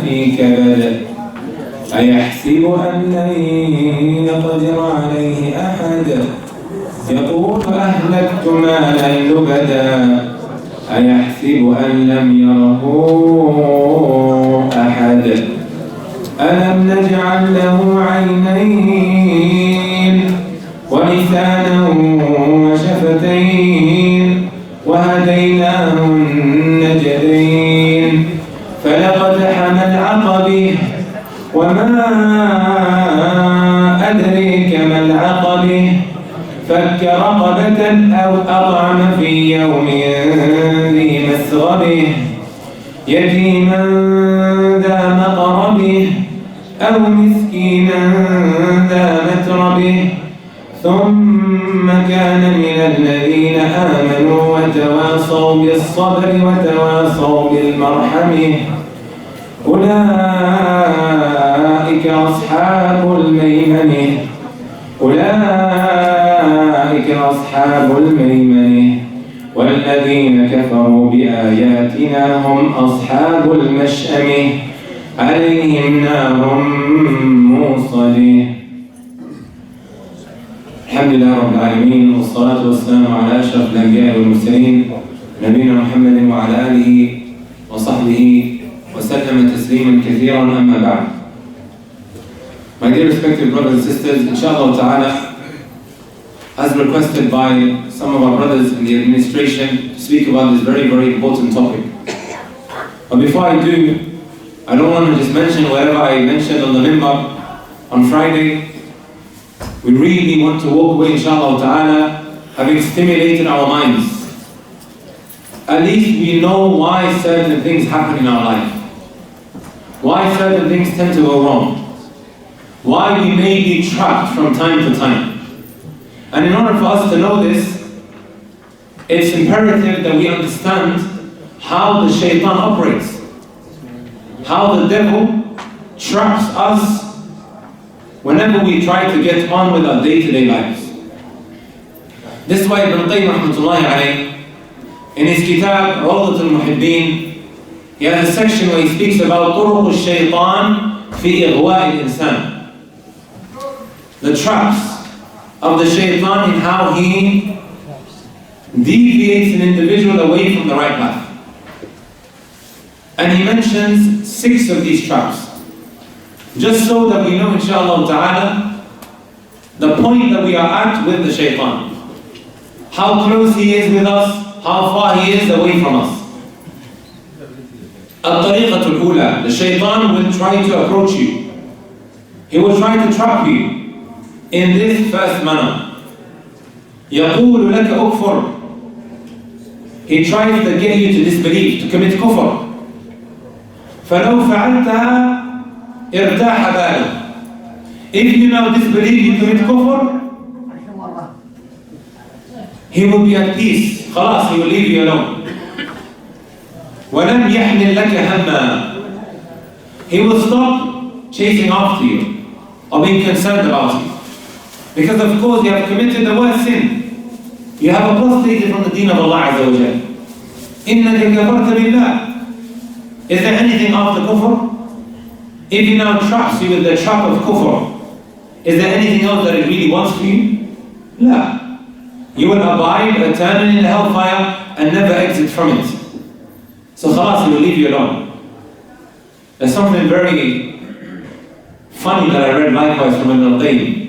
في كبد أيحسب أن لن يقدر عليه أحد يقول أهلكت مالا لبدا أيحسب أن لم يره أحد ألم نجعل له عينين ولسانا وشفتين وهديناه النجدين فلقتحم العقبة وما أدريك ما العقبة فك رقبة أو أطعم في يوم ذي مسغبة يتيما ذا مقربة أو مسكينا ذا متربة ثم كان من الذين آمنوا وتواصوا بالصبر وتواصوا بالمرحمة أولئك أصحاب الميمنة والذين كفروا بآياتنا هم أصحاب المشأمة عليهم نار موصدة. الحمد لله رب العالمين والصلاة والسلام على أشرف الأنبياء والمرسلين نبينا محمد وعلى آله وصحبه وسلم تسليما كثيرا أما بعد. My dear respected brothers and sisters, inshallah ta'ala, as requested by some of our brothers in the administration to speak about this very, very important topic. But before I do, I don't want to just mention whatever I mentioned on the minbar on Friday. We really want to walk away, inshallah ta'ala, having stimulated our minds. At least we know why certain things happen in our life. Why certain things tend to go wrong. Why we may be trapped from time to time. And in order for us to know this, it's imperative that we understand how the Shaytan operates. How the devil traps us whenever we try to get on with our day-to-day lives. This is why Ibn Qayyim rahmatullahi alayhi, in his kitab Rawdat al-Muhibbeen, he has a section where he speaks about طرق الشيطان في إغواء الإنسان. The traps of the Shaytan in how he deviates an individual away from the right path. And he mentions 6 of these traps. Just so that we know, inshallah ta'ala, the point that we are at with the Shaytan. How close he is with us, how far he is away from us. الطريقة الأولى, the Shaytan will try to approach you. He will try to trap you in this first manner. يقول لك أكفر. He tries to get you to disbelieve, to commit kufr. فلو فعلتها ارتاح بالك. If you now disbelieve, you commit kufr, he will be at peace. خلاص, he will leave you alone. ولم يحمل لك هما. He will stop chasing after you or being concerned about you. Because of course you have committed the worst sin. You have apostated from the deen of Allah Azza wa Jal. إِنَّكَ كَفَرْتَ بِاللَّهِ. Is there anything after kufr? If he now traps you with the trap of kufr, is there anything else that it really wants for you? No. You will abide eternally in the hellfire and never exit from it. So khalas, he will leave you alone. There's something very funny that I read likewise from Ibn Qayyim.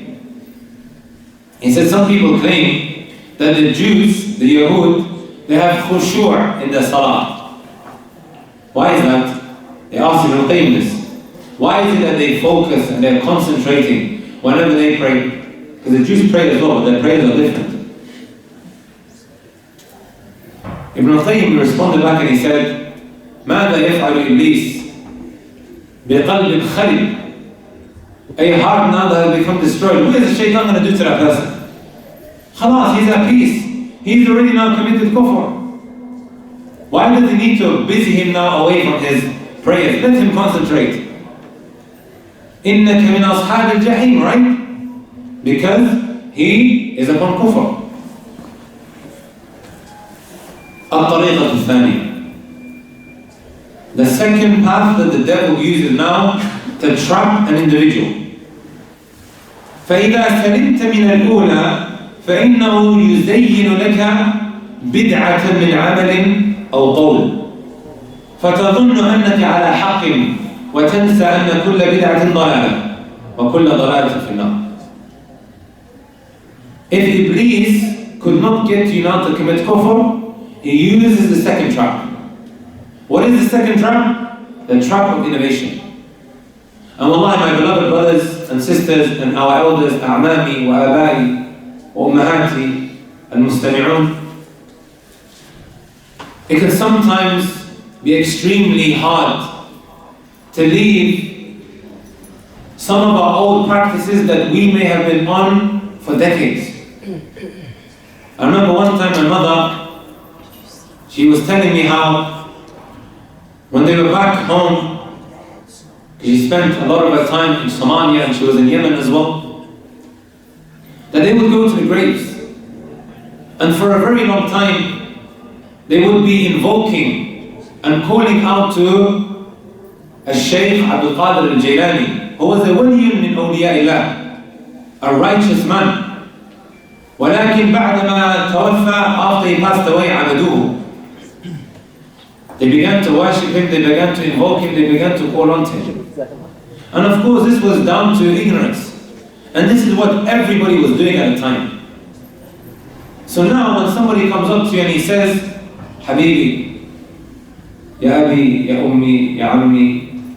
He said some people claim that the Jews, the Yahud, they have khushu' in their salah. Why is that? They asked Ibn Qayyim this. Why is it that they focus and they're concentrating whenever they pray? Because the Jews pray as well, but their prayers are different. Ibn Qayyim responded back and he said, ماذا يفعل إبليس بقلب خلي? A heart now that has become destroyed. What is the Shaytan going to do to that person? Khalas, he's at peace. He's already now committed kufr. Why does he need to busy him now away from his prayers? Let him concentrate. إِنَّكَ مِنْ أَصْحَابِ الْجَحِيمِ, right? Because he is upon kufr. الطريقة الثانية. The second path that the devil uses now to trap an individual. فإذا سلمت من الأولى فإنه يزين لك بدعة من عمل أو قول فتظن أنك على حق وتنسى أن كل بدعة ضلالة وكل ضلالة في النار. If Iblis could not get you not to commit kufr, he uses the second trap. What is the second trap? The trap of innovation. And wallahi, my beloved brothers and sisters and our elders, أعمامي وآبائي وأمهاتي المستمعون, it can sometimes be extremely hard to leave some of our old practices that we may have been on for decades. I remember one time my mother, she was telling me how when they were back home, she spent a lot of her time in Somalia and she was in Yemen as well, that they would go to the graves and for a very long time they would be invoking and calling out to Al-Shaykh Abdul Qadir Al-Jailani, who was a waliyun min awliya'illah, a righteous man. ولكن بعدما توفى, after he passed away, عبدوه. They began to worship him, they began to invoke him, they began to call on to him. And of course this was down to ignorance. And this is what everybody was doing at the time. So now when somebody comes up to you and he says, Habibi, Ya Abi, Ya Ummi, Ya Ammi,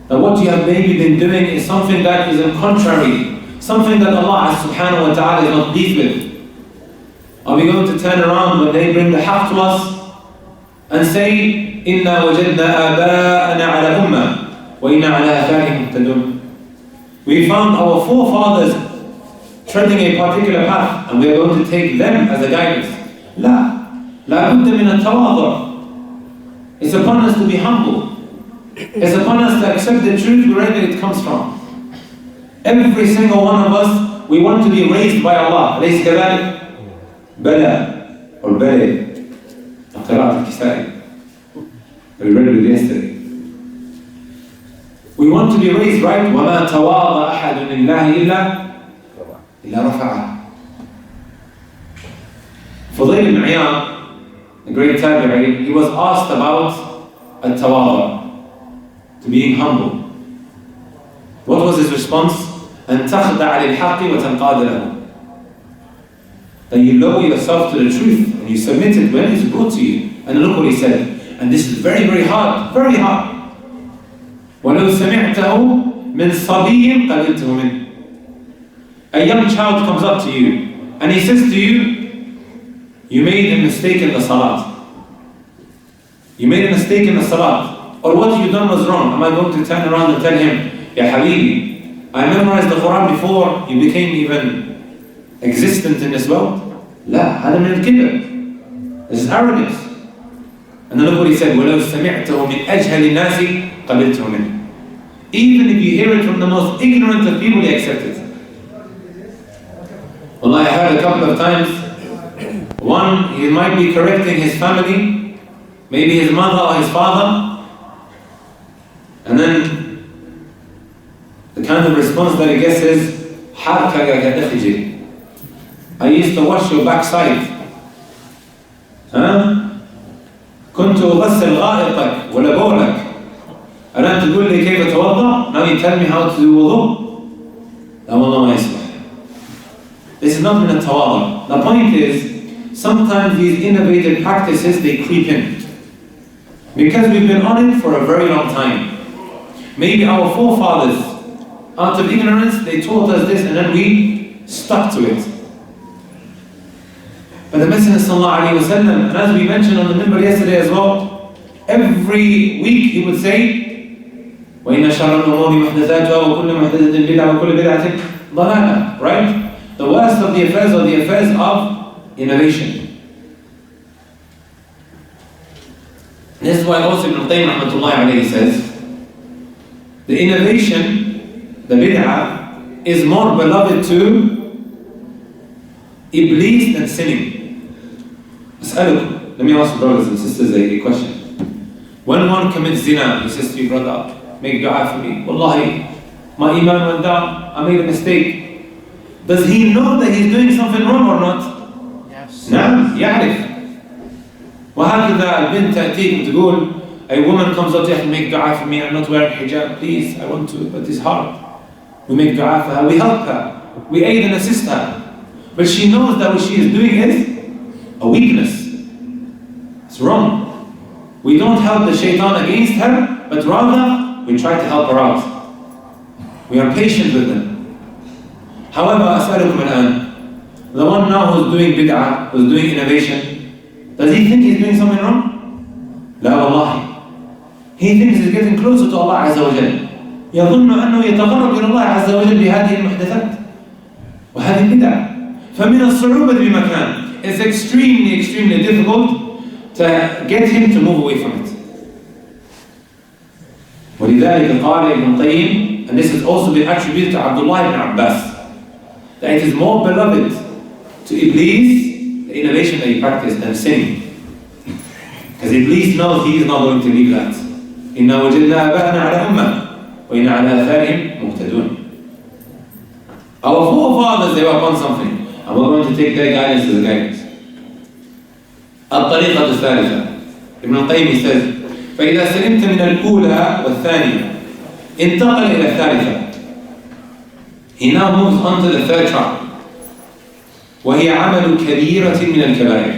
that what you have maybe been doing is something that is in contrary, something that Allah subhanahu wa ta'ala is not pleased with. Are we going to turn around when they bring the haqq to us and say, Inna wajadna aba'ana ala ummah wa inna ala atharihim muhtadun? We found our forefathers treading a particular path and we are going to take them as a guidance. La budda min al-tawadhu. It's upon us to be humble. It's upon us to accept the truth wherever it comes from. Every single one of us, we want to be raised by Allah. أليس كذلك؟ بلى or بلى. قراءة الكسائي. We read it yesterday. We want to be raised right. وما تواضع أحد لله إلا رفعه. Fudayl ibn Iyad, the great tabi'i, he was asked about al-tawadhu, to being humble. What was his response? أن تخضع للحق وتنقاد له. That you lower yourself to the truth and you submit it when it's brought to you. And look what he said. And this is very, very hard, very hard. وَلَوْ سَمِعْتَهُ مِنْ صَبِيٍّ قَبِلْتَهُ مِنْ. A young child comes up to you and he says to you, you made a mistake in the salat. You made a mistake in the salat. Or what you done was wrong. Am I going to turn around and tell him, Ya Habibi, I memorized the Quran before you became even existent in this world? لا, هذا من الكبر. This is arrogance. And then look what he said, وَلَوْ سَمِعْتَهُ مِنْ أَجْهَلِ النَّاسِ قَبِلْتَهُ مِنْ. Even if you hear it from the most ignorant of people, they accept it. Well, I heard a couple of times, one, he might be correcting his family, maybe his mother or his father, and then the kind of response that he gets is, I used to wash your backside. كنت أغسل غائطك ولا بولك. الآن تقول لي كيف أتوضأ? Now you tell me how to do wudu? لا والله ما يسمح. This is not min al-tawadhu. The point is, sometimes these innovative practices, they creep in. Because we've been on it for a very long time. Maybe our forefathers, out of ignorance, they taught us this and then we stuck to it. But the Messenger sallallahu alayhi wa sallam, and as we mentioned on the minbar yesterday as well, every week he would say, وَإِنَّ شَرَّ الْأُمُورِ مُحْدَثَاتُهَا وَكُلُّ مُحْدَثَةٍ بِدْعَةٍ وَكُلُّ بِدْعَةٍ ضَلَالَةٍ. Right? The worst of the affairs are the affairs of innovation. This is why also Ibn Taymiyyah rahmatullahi alayhi says, the innovation, the bid'ah, is more beloved to Iblis than sinning. Let me ask brothers and sisters a question. When one commits zina, he says to you, brother, make dua for me. Wallahi, my iman went down, I made a mistake. Does he know that he's doing something wrong or not? Yes. نعم يعرف. وهكذا البنت تأتيك وتقول, a woman comes up to you, make dua for me, I'm not wearing hijab, please, I want to, but it's hard. We make dua for her, we help her, we aid and assist her. But she knows that what she is doing is a weakness. It's wrong. We don't help the shaitan against her, but rather we try to help her out. We are patient with them. However, أسألكم الآن, the one now who's doing bid'ah, who's doing innovation, does he think he's doing something wrong? لا والله. He thinks he's getting closer to Allah عز وجل. يظن أنه يتقرب إلى الله عز وجل بهذه المحدثات وهذه البدع. فمن الصعوبة بمكان. It's extremely difficult to get him to move away from it. ولذلك قال ابن القيم, and this has also been attributed to Abdullah ibn Abbas, that it is more beloved to Iblis, the innovation that he practiced, than sinning. Because Iblis knows he is not going to leave that. إِنَّا وَجَدْنَا أَبَاءَنَا عَلَى أُمَّةٍ وَإِنَّا عَلَى آثَارِهِمْ مُهْتَدُونَ. Our forefathers, they were upon something, and we're going to take their guidance as a guidance. الطريقة الثالثة. ابن القيم says, فإذا سلمت من الأولى والثانية انتقل إلى الثالثة. He now moves on to the third track. وهي عمل كبيرة من الكبائر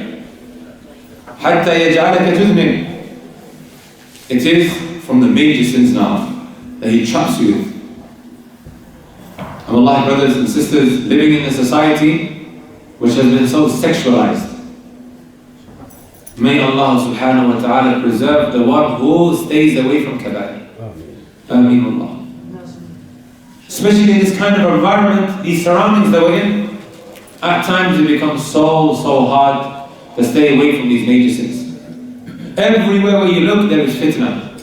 حتى يجعلك تذنب. It is from the major sins now that he traps you with. And Allah, brothers and sisters, living in a society which has been so sexualized, may Allah subhanahu wa ta'ala preserve the one who stays away from kabair. Ameen Allah. Especially in this kind of environment, these surroundings that we're in, at times it becomes so hard to stay away from these major sins. Everywhere where you look, there is fitna.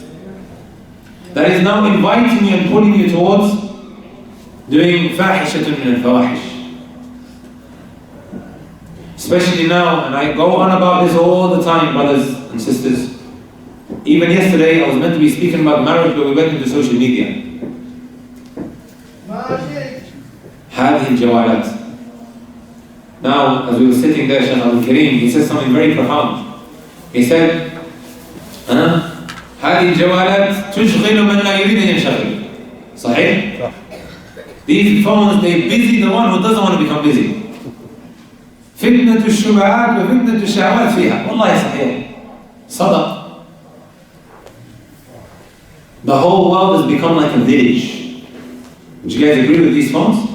That is now inviting you and pulling you towards doing fahishatun min al-fawahish. Especially now, and I go on about this all the time, brothers and sisters. Even yesterday, I was meant to be speaking about marriage, but we went into social media. هذه الجوالات. Now, as we were sitting there, Shaykh Al-Kareem, he said something very profound. He said, هذه الجوالات تشغل من لا يريد أن ينشغل. صحيح? These phones, they busy the one who doesn't want to become busy. فتنة الشبهات وفتنة الشهوات فيها. والله صحيح. صدق. The whole world has become like a village. Would you guys agree with these phones?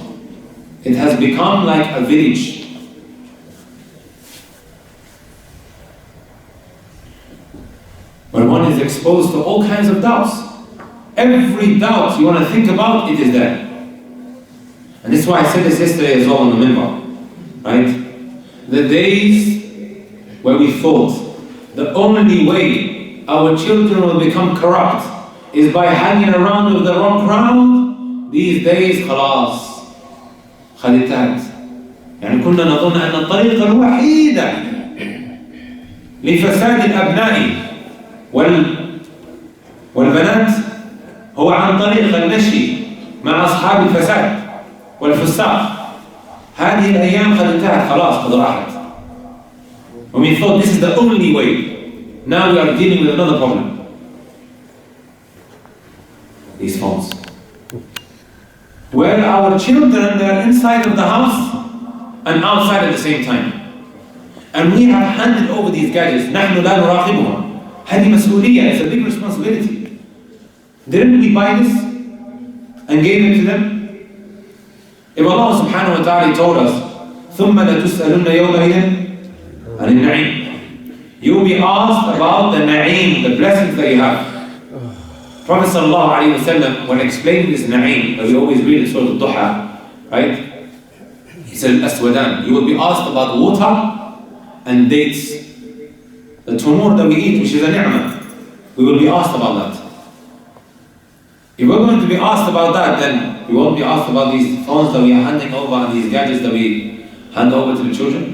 It has become like a village. Where one is exposed to all kinds of doubts. Every doubt you want to think about, it is there. And this is why I said this yesterday as well on the minbar. Right? The days where we thought the only way our children will become corrupt is by hanging around with the wrong crowd, these days خلاص خليتات. يعني كنا نظن أن الطريقة الوحيدة لفساد الأبناء والبنات هو عن طريق المشي مع أصحاب الفساد والفساق. هذه الأيام قد انتهت خلاص قد راحت. When we thought this is the only way, now we are dealing with another problem. These phones. Where our children, they are inside of the house and outside at the same time. And we have handed over these gadgets. نحن لا نراقبهم. هذه مسؤولية. It's a big responsibility. Didn't we buy this and gave it to them? If Allah subhanahu wa ta'ala told us, ثُمَّ لَتُسْأَلُنَّ يَوْمَئِذٍ عَنِ النَّعِيمِ, you will be asked about the na'im, the blessings that you have. Prophet sallallahu alayhi wa sallam, when explaining this na'im, that we always read in Surah Al-Duha, right? He said, Aswadan, you will be asked about water and dates. The tumur that we eat, which is a ni'mah, we will be asked about that. If we're going to be asked about that, then we won't be asked about these phones that we are handing over and these gadgets that we hand over to the children.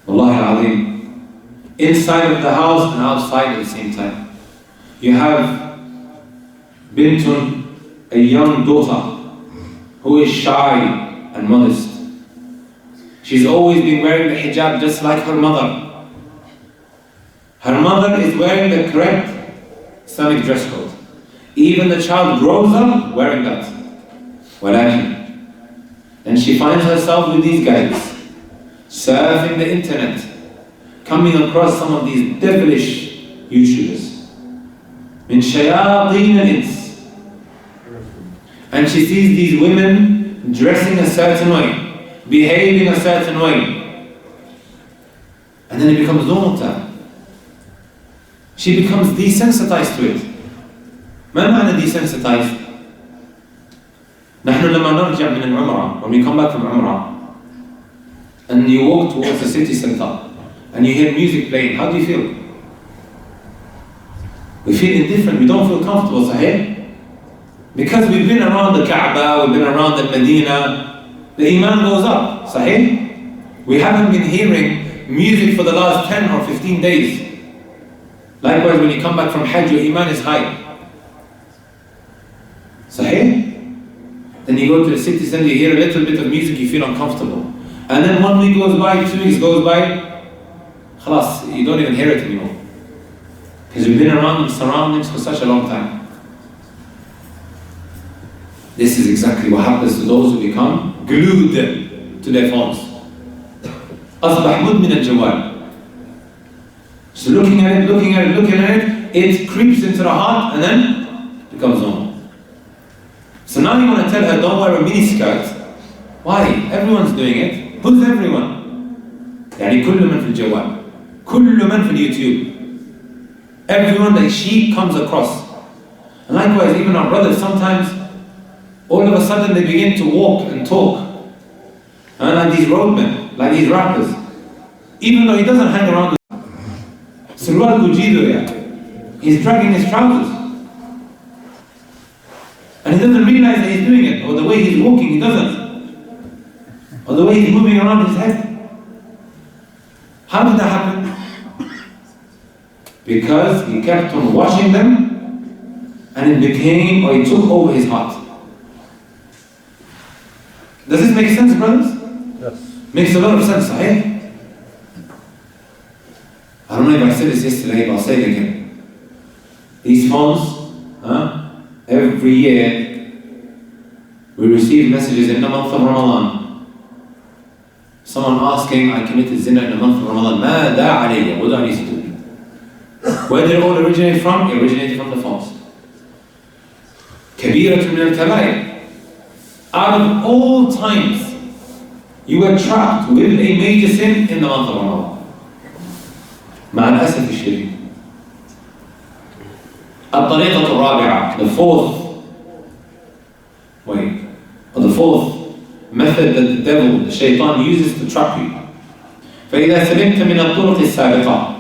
Wallahi al-Azim, inside of the house and outside at the same time. You have bintun, a young daughter, who is shy and modest. She's always been wearing the hijab just like her mother. Her mother is wearing the correct Islamic dress code. Even the child grows up wearing that. ولكن, and she finds herself with these guys, surfing the internet, coming across some of these devilish YouTubers. من شياطين الإنس. And she sees these women dressing a certain way, behaving a certain way. And then it becomes normal to her. She becomes desensitized to it. ما معنى desensitized؟ نحن لما نرجع من العمرة, when we come back from Umrah, and you walk towards the city center, and you hear music playing, how do you feel? We feel indifferent, we don't feel comfortable, sahih? Because we've been around the Kaaba, we've been around the Medina, the iman goes up, sahih? We haven't been hearing music for the last 10 or 15 days. Likewise, when you come back from Hajj, your iman is high. Sahih? Then you go to the city center, you hear a little bit of music, you feel uncomfortable. And then 1 week goes by, 2 weeks goes by, khalas, you don't even hear it anymore. Because you've been around the surroundings for such a long time. This is exactly what happens to those who become glued to their phones. أصبح مدمن الجوال. So looking at it, it creeps into the heart and then becomes normal. So now you want to tell her, don't wear a miniskirt. Why? Everyone's doing it. Who's everyone? يعني كل من في الجوال. كل من في اليوتيوب. Everyone that she comes across. And likewise, even our brothers, sometimes, all of a sudden they begin to walk and talk. And like these roadmen, like these rappers. Even though he doesn't hang around with Surwal Gujido, he's dragging his trousers. And he doesn't realize that he's doing it, or the way he's walking, he doesn't. Or the way he's moving around his head. How did that happen? Because he kept on watching them, and it became, or it took over his heart. Does this make sense, brothers? Yes. Makes a lot of sense, right? I don't know if I said this yesterday, but I'll say it again. These phones, every year, we receive messages in the month of Ramadan. Someone asking, I committed zina in the month of Ramadan. ماذا علي? What do I need to do? Where did it all originate from? It originated from the phones. كبيرة من الكبائر. Out of all times, you were trapped with a major sin in the month of Ramadan. مع الأسف الشديد. الطريقة الرابعة, the fourth method that the devil, the Shaytan, uses to trap you. فإذا سلمت من الطرق السابقة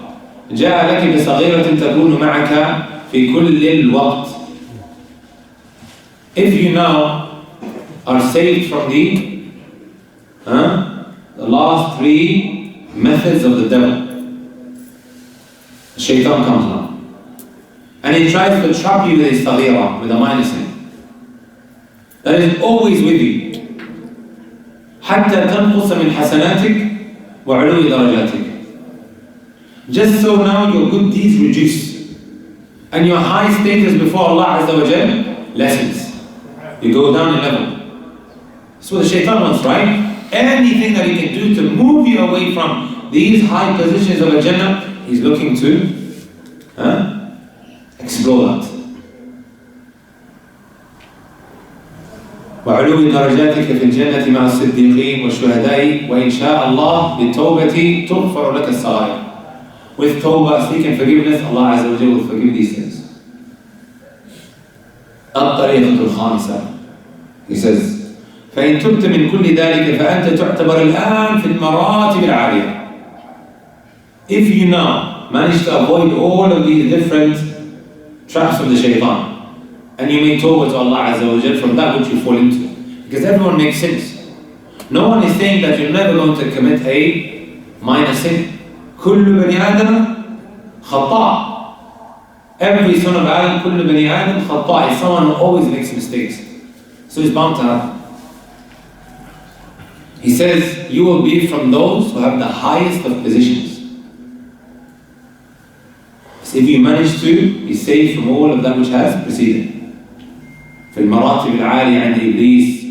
جاء لك بصغيرة تكون معك في كل الوقت. If you now are saved from the last three methods of the devil, the Shaytan comes now. And he tries to trap you with a saghira, with a minor sin. That is always with you. حتى تنقص من حسناتك وعلو درجاتك. Just so now your good deeds reduce. And your high status before Allah Azza wa Jal lessens. You go down a level. That's what the Shaytan wants, right? Anything that he can do to move you away from these high positions of Jannah, he's looking to explore that. وعلو درجاتك في الجنة مع الصديقين والشهداء وإن شاء الله بالتوبة تغفر لك الصغائر. With tawbah, seeking forgiveness, Allah Azza wa Jalla will forgive these sins. الطريقة الخامسة, he says, فإن تبت من كل ذلك فأنت تعتبر الآن في المراتب العالية. If you now manage to avoid all of these different traps of the Shaytan, and you make tawbah to Allah Azza wa Jalla from that which you fall into, because everyone makes sins. No one is saying that you're never going to commit a minor sin. كل بني آدم خطاء. Every son of Adam, كل بني آدم خطاء, is someone who always makes mistakes. So it's bound to happen. He says, you will be from those who have the highest of positions. So if you manage to be safe from all of that which has preceded. في المراتب العالية عند إبليس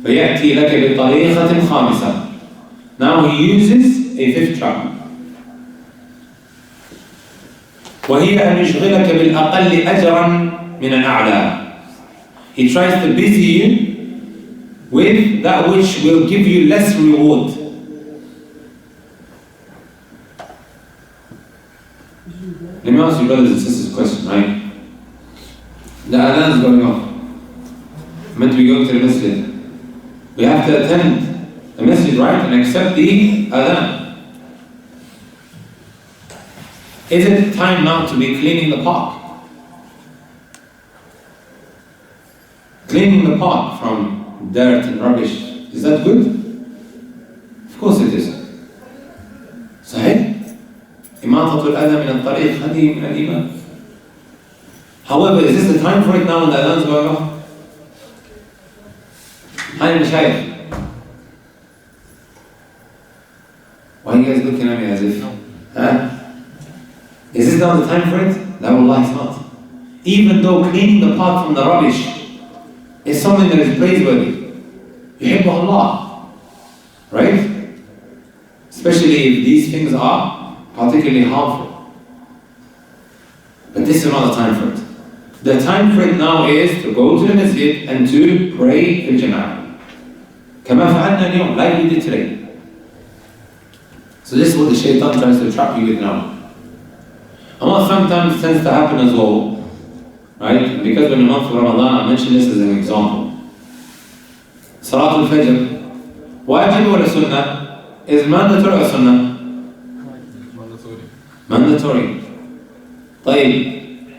فيأتي لك بطريقة خامسة. Now he uses a fifth trap. وهي أن يشغلك بالأقل أجرا من الأعلى. He tries to busy you with that which will give you less reward. Let me ask you brothers and sisters a question, right? The adhan is going off. Meant to be going to the masjid. We have to attend the masjid, right? And accept the adhan. Is it time now to be cleaning the park? Cleaning the park from dirt and rubbish, is that good? Of course it is. صحيح؟ إماطة الأذى من الطريق هذه من الإيمان. However, is this the time for it now when the adhan is going off? Hi Mashayikh. Why are you guys looking at me as if? Huh? Is this now the time for it? No, Allah, it's not. Even though cleaning the park from the rubbish is something that is praiseworthy. يحبه Allah. Right? Especially if these things are particularly harmful. But this is not the time for it. The time for it now is to go to the masjid and to pray in Jama'ah. كما فعلنا اليوم, like we did today. So this is what the Shaytan tries to trap you with now. And what sometimes tends to happen as well, right? Because we're in the month of Ramadan, I mentioned this as an example. Salatul Fajr, wajib or sunnah? Is mandatory or sunnah? Mandatory. طيب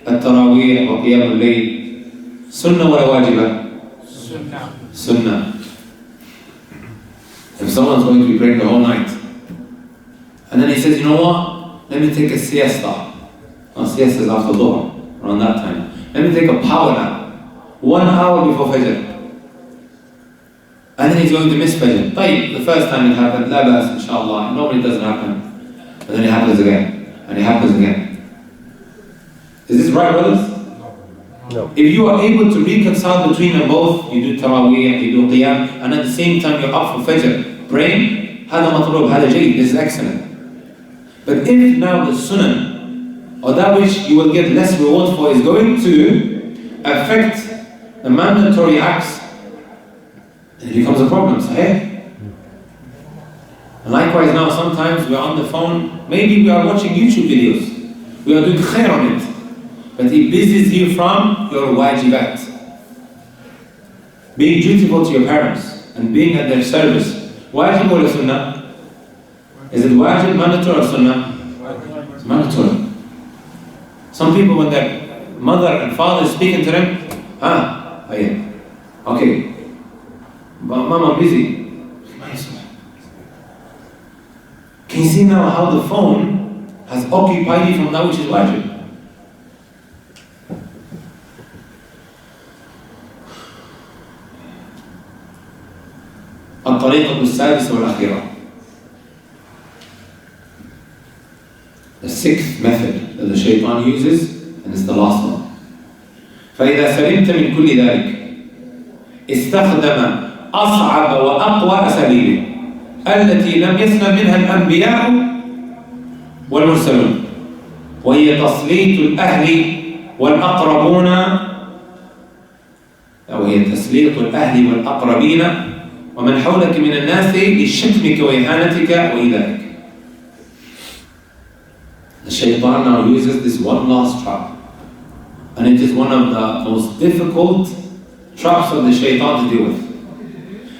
التراويح وقيام الليل سنة ولا واجبة؟ Sunnah. If someone's going to be praying the whole night, and then he says, you know what? Let me take a siesta. Siesta is after Dhuhr, around that time. Let me take a power nap. 1 hour before Fajr. And then he's going to miss Fajr. طيب, the first time it happened, لا بأس, inshallah. Normally it doesn't happen. But then it happens again. And it happens again. Is this right, brothers? No. If you are able to reconcile between them both, you do Taraweeh, you do Qiyam, and at the same time you're up for Fajr, praying, هذا مطلوب, هذا جيد, this is excellent. But if now the sunnah, or that which you will get less reward for, is going to affect the mandatory acts, then it becomes a problem, sahih? And likewise now sometimes we're on the phone, maybe we are watching YouTube videos, we are doing khair on it, but it busies you from your wajibat. Being dutiful to your parents and being at their service. Wajib or sunnah? Is it wajib, mandatory or sunnah? It's mandatory. Some people when their mother and father is speaking to them, okay, but mama busy. Can you see now how the phone has occupied you from that which is wajib? الطريقة السادسة والأخيرة. The sixth method that the Shaytan uses, and it's the last one. فإذا سلمت من كل ذلك استخدم أصعب وأقوى أساليبه التي لم يسلم منها الأنبياء والمرسلون وهي تسليط الأهل والأقربون والأقربين ومن حولك من الناس لشتمك وإهانتك وإيذائك. The Shaytan now uses this one last trap, and it is one of the most difficult traps of the Shaytan to deal with.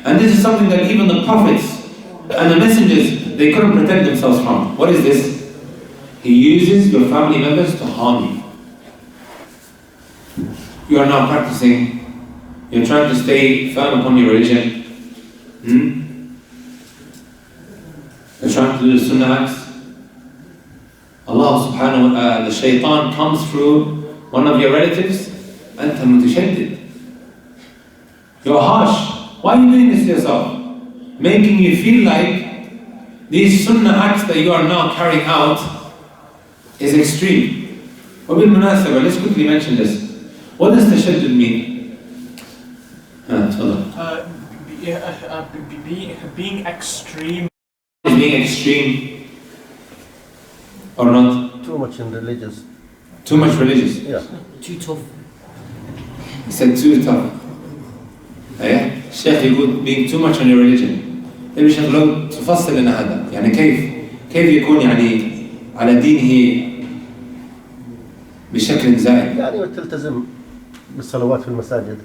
And this is something that even the prophets and the messengers, they couldn't protect themselves from. What is this? He uses your family members to harm you. You are now practicing, you're trying to stay firm upon your religion. You're trying to do the sunnah acts. Allah subhanahu wa ta'ala, the Shaytan comes through one of your relatives, أنت متشدد. You're harsh. Why are you doing this to yourself? Making you feel like these sunnah acts that you are now carrying out is extreme. وبالمناسبة, let's quickly mention this. What does tashaddud mean? Being extreme. Is being extreme or not? Too much in religious. Too much religious? Yeah. Too tough. He said too tough. ايه الشيخ يقول being too much on your religion. طيب الشيخ لو تفصل لنا هذا يعني كيف يكون يعني على دينه بشكل زائد؟ يعني تلتزم بالصلوات في المساجد،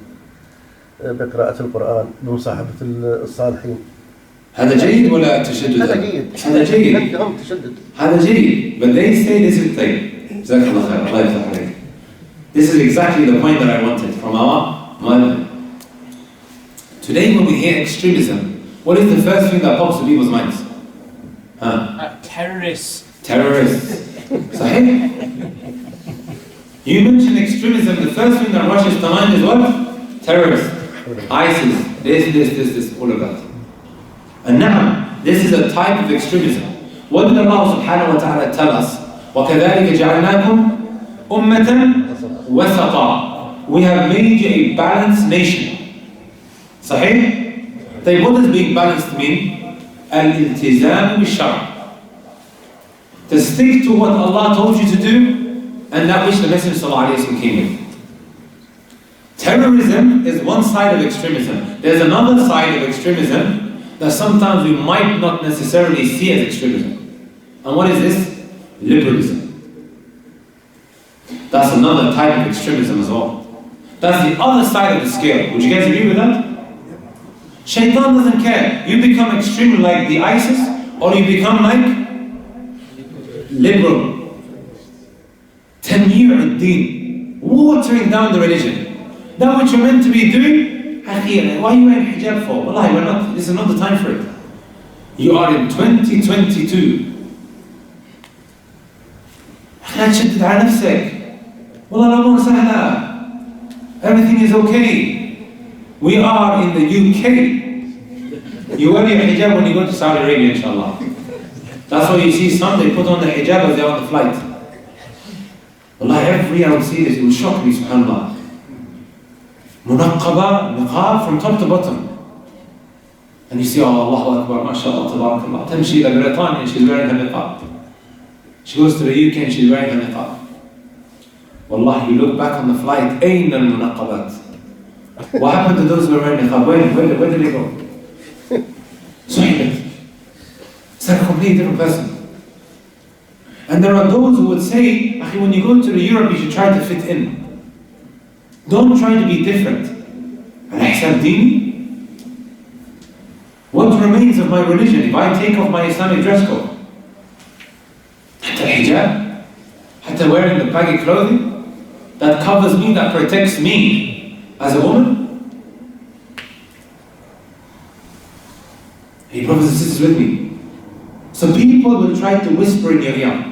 بقراءة القرآن، بمصاحبة الصالحين. هذا جيد ولا تشدد؟ هذا جيد. هذا جيد. هم تشدد. هذا جيد. But they say this is طيب. جزاك الله خير. الله يفتح عليك. This is exactly the point that I wanted from our mother. Today when we hear extremism, what is the first thing that pops to people's minds? Terrorists. Terrorists. صحيح? You mention extremism, the first thing that rushes to mind is what? Terrorists. ISIS. This, all of that. And now, this is a type of extremism. What did Allah subhanahu wa ta'ala tell us? وَكَذَلِكَ جَعَلْنَاكُمْ أُمَّةً وَسَطًا. We have made you a balanced nation. صحيح? Then what does being balanced mean? Al-iltizam bil-shar'. To stick to what Allah told you to do and that which the Messenger sallallahu alayhi wa sallam came with. Terrorism is one side of extremism. There's another side of extremism that sometimes we might not necessarily see as extremism. And what is this? Liberalism. That's another type of extremism as well. That's the other side of the scale. Would you guys agree with that? Shaytan doesn't care. You become extreme like the ISIS or you become like liberal. Taymiyyah ad-Din. Watering down the religion. That which you're meant to be doing, why are you wearing hijab for? Wallahi, we're not, this is not the time for it. You are in 2022. لا تشدد على نفسك. والله الأمور سهلة. Everything is okay. We are in the UK. You wear your hijab when you go to Saudi Arabia, inshallah. That's why you see some, they put on the hijab as they're on the flight. Wallahi, every year I would see this, it would shock me, subhanAllah. Munaqqaba, niqab from top to bottom. And you see, oh, Allahu Akbar, mashallah, tabarakallah. Tamshi ila Britannia, she's wearing her niqab. She goes to the UK and she's wearing her niqab. Wallahi, you look back on the flight, ayn al-munaqqabat. What happened to those who were wearing niqab? Where did they go? Suhibat. It's like a completely different person. And there are those who would say, when you go to Europe, you should try to fit in. Don't try to be different. Al-ihsan dini. What remains of my religion if I take off my Islamic dress code? Hatta hijab, hatta wearing the baggy clothing that covers me, that protects me as a woman. Hey, brothers and sisters with me. So people will try to whisper in your ear,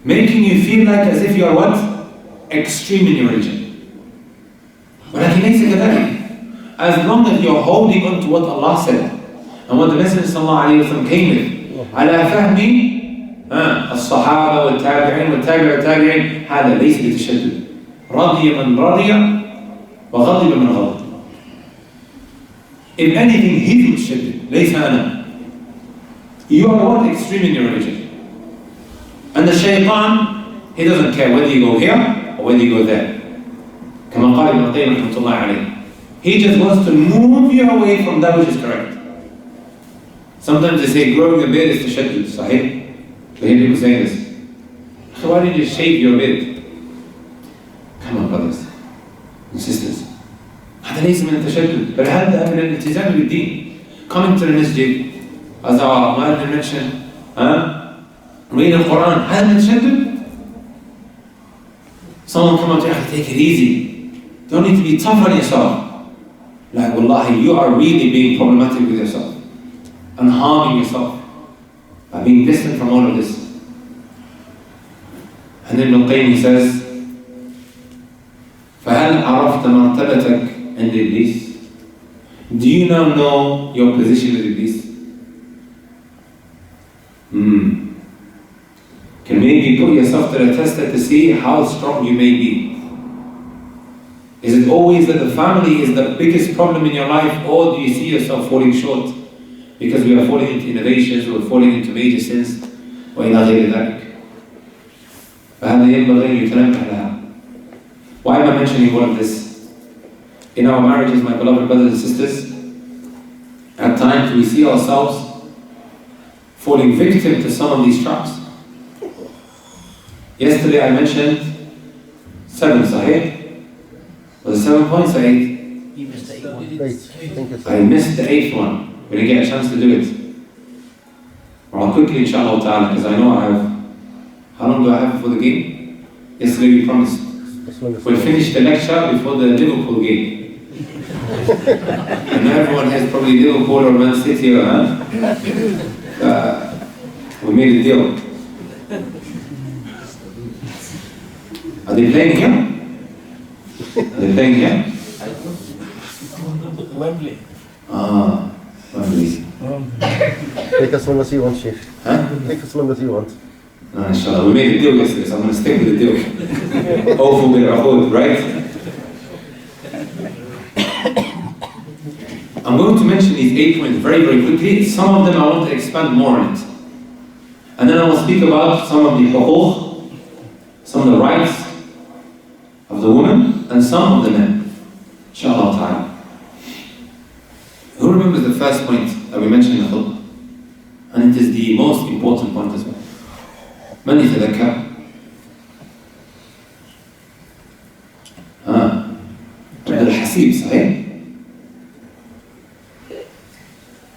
making you feel like as if you are what? Extreme in your religion. ولكن ليس كذلك. As long as you're holding on to what Allah said and what the Messenger sallallahu alayhi wa sallam came with, على فهم الصحابة والتابعين والتابع التابعين, هذا ليس بتشدد. رضي من رضي وغضب من غضب. If anything, he's متشدد, ليس أنا. You are what? Extreme in your religion. And the Shaytan, he doesn't care whether you go here or whether you go there. كما قال ابن القيم رحمة الله عليه. He just wants to move you away from that which is correct. Sometimes they say growing a beard is tashaddud. Sahih? I hear people saying this. So why didn't you shave your beard? Come on, brothers and sisters. هذا ليس من التشدد، بل هذا من الالتزام بالدين. Coming to the masjid, as our Marrige mentioned, read the Quran, هذا من التشدد. Someone come up to you, take it easy. Don't need to be tough on yourself. Like, wallahi, you are really being problematic with yourself and harming yourself by being distant from all of this. then Ibn Qayyim says, فَهَلْ عَرَفْتَ مَرْتَبَتَكَ عِنْدَ إِبْلِيسِ? Do you now know your position with Iblis? Can maybe put yourself to the test to see how strong you may be. Is it always that the family is the biggest problem in your life, or do you see yourself falling short because we are falling into innovations, we're falling into major sins? وإلى غير ذلك. فهذا ينبغي أن يتنبه لها. Why am I mentioning all of this? In our marriages, my beloved brothers and sisters, at times we see ourselves falling victim to some of these traps. Yesterday I mentioned 7, Sahih? Was it 7 points or 8? You missed the 8 one. I missed the 8th one. We didn't get a chance to do it. Well, quickly, inshallah ta'ala, because I know I have... How long do I have before the game? Yesterday we promised. We'll finish the lecture before the Liverpool game. I know everyone has probably Liverpool or Man City, we made a deal. Are they playing here? Are they playing here? Wembley. Wembley. Take as long as you want, Sheikh. Huh? Take as long as you want. No, inshallah. We made a deal yesterday, so I'm going to stick with the deal. Awful bit of hope, right? I'm going to mention these 8 points very, very quickly. Some of them I want to expand more on it. And then I will speak about some of the huquq, some of the rights of the woman, and some of the men. Inshallah ta'ala. Who remembers the first point that we mentioned in the khutbah? And it is the most important point as well. من يتذكر؟ عبد الحسيب صحيح؟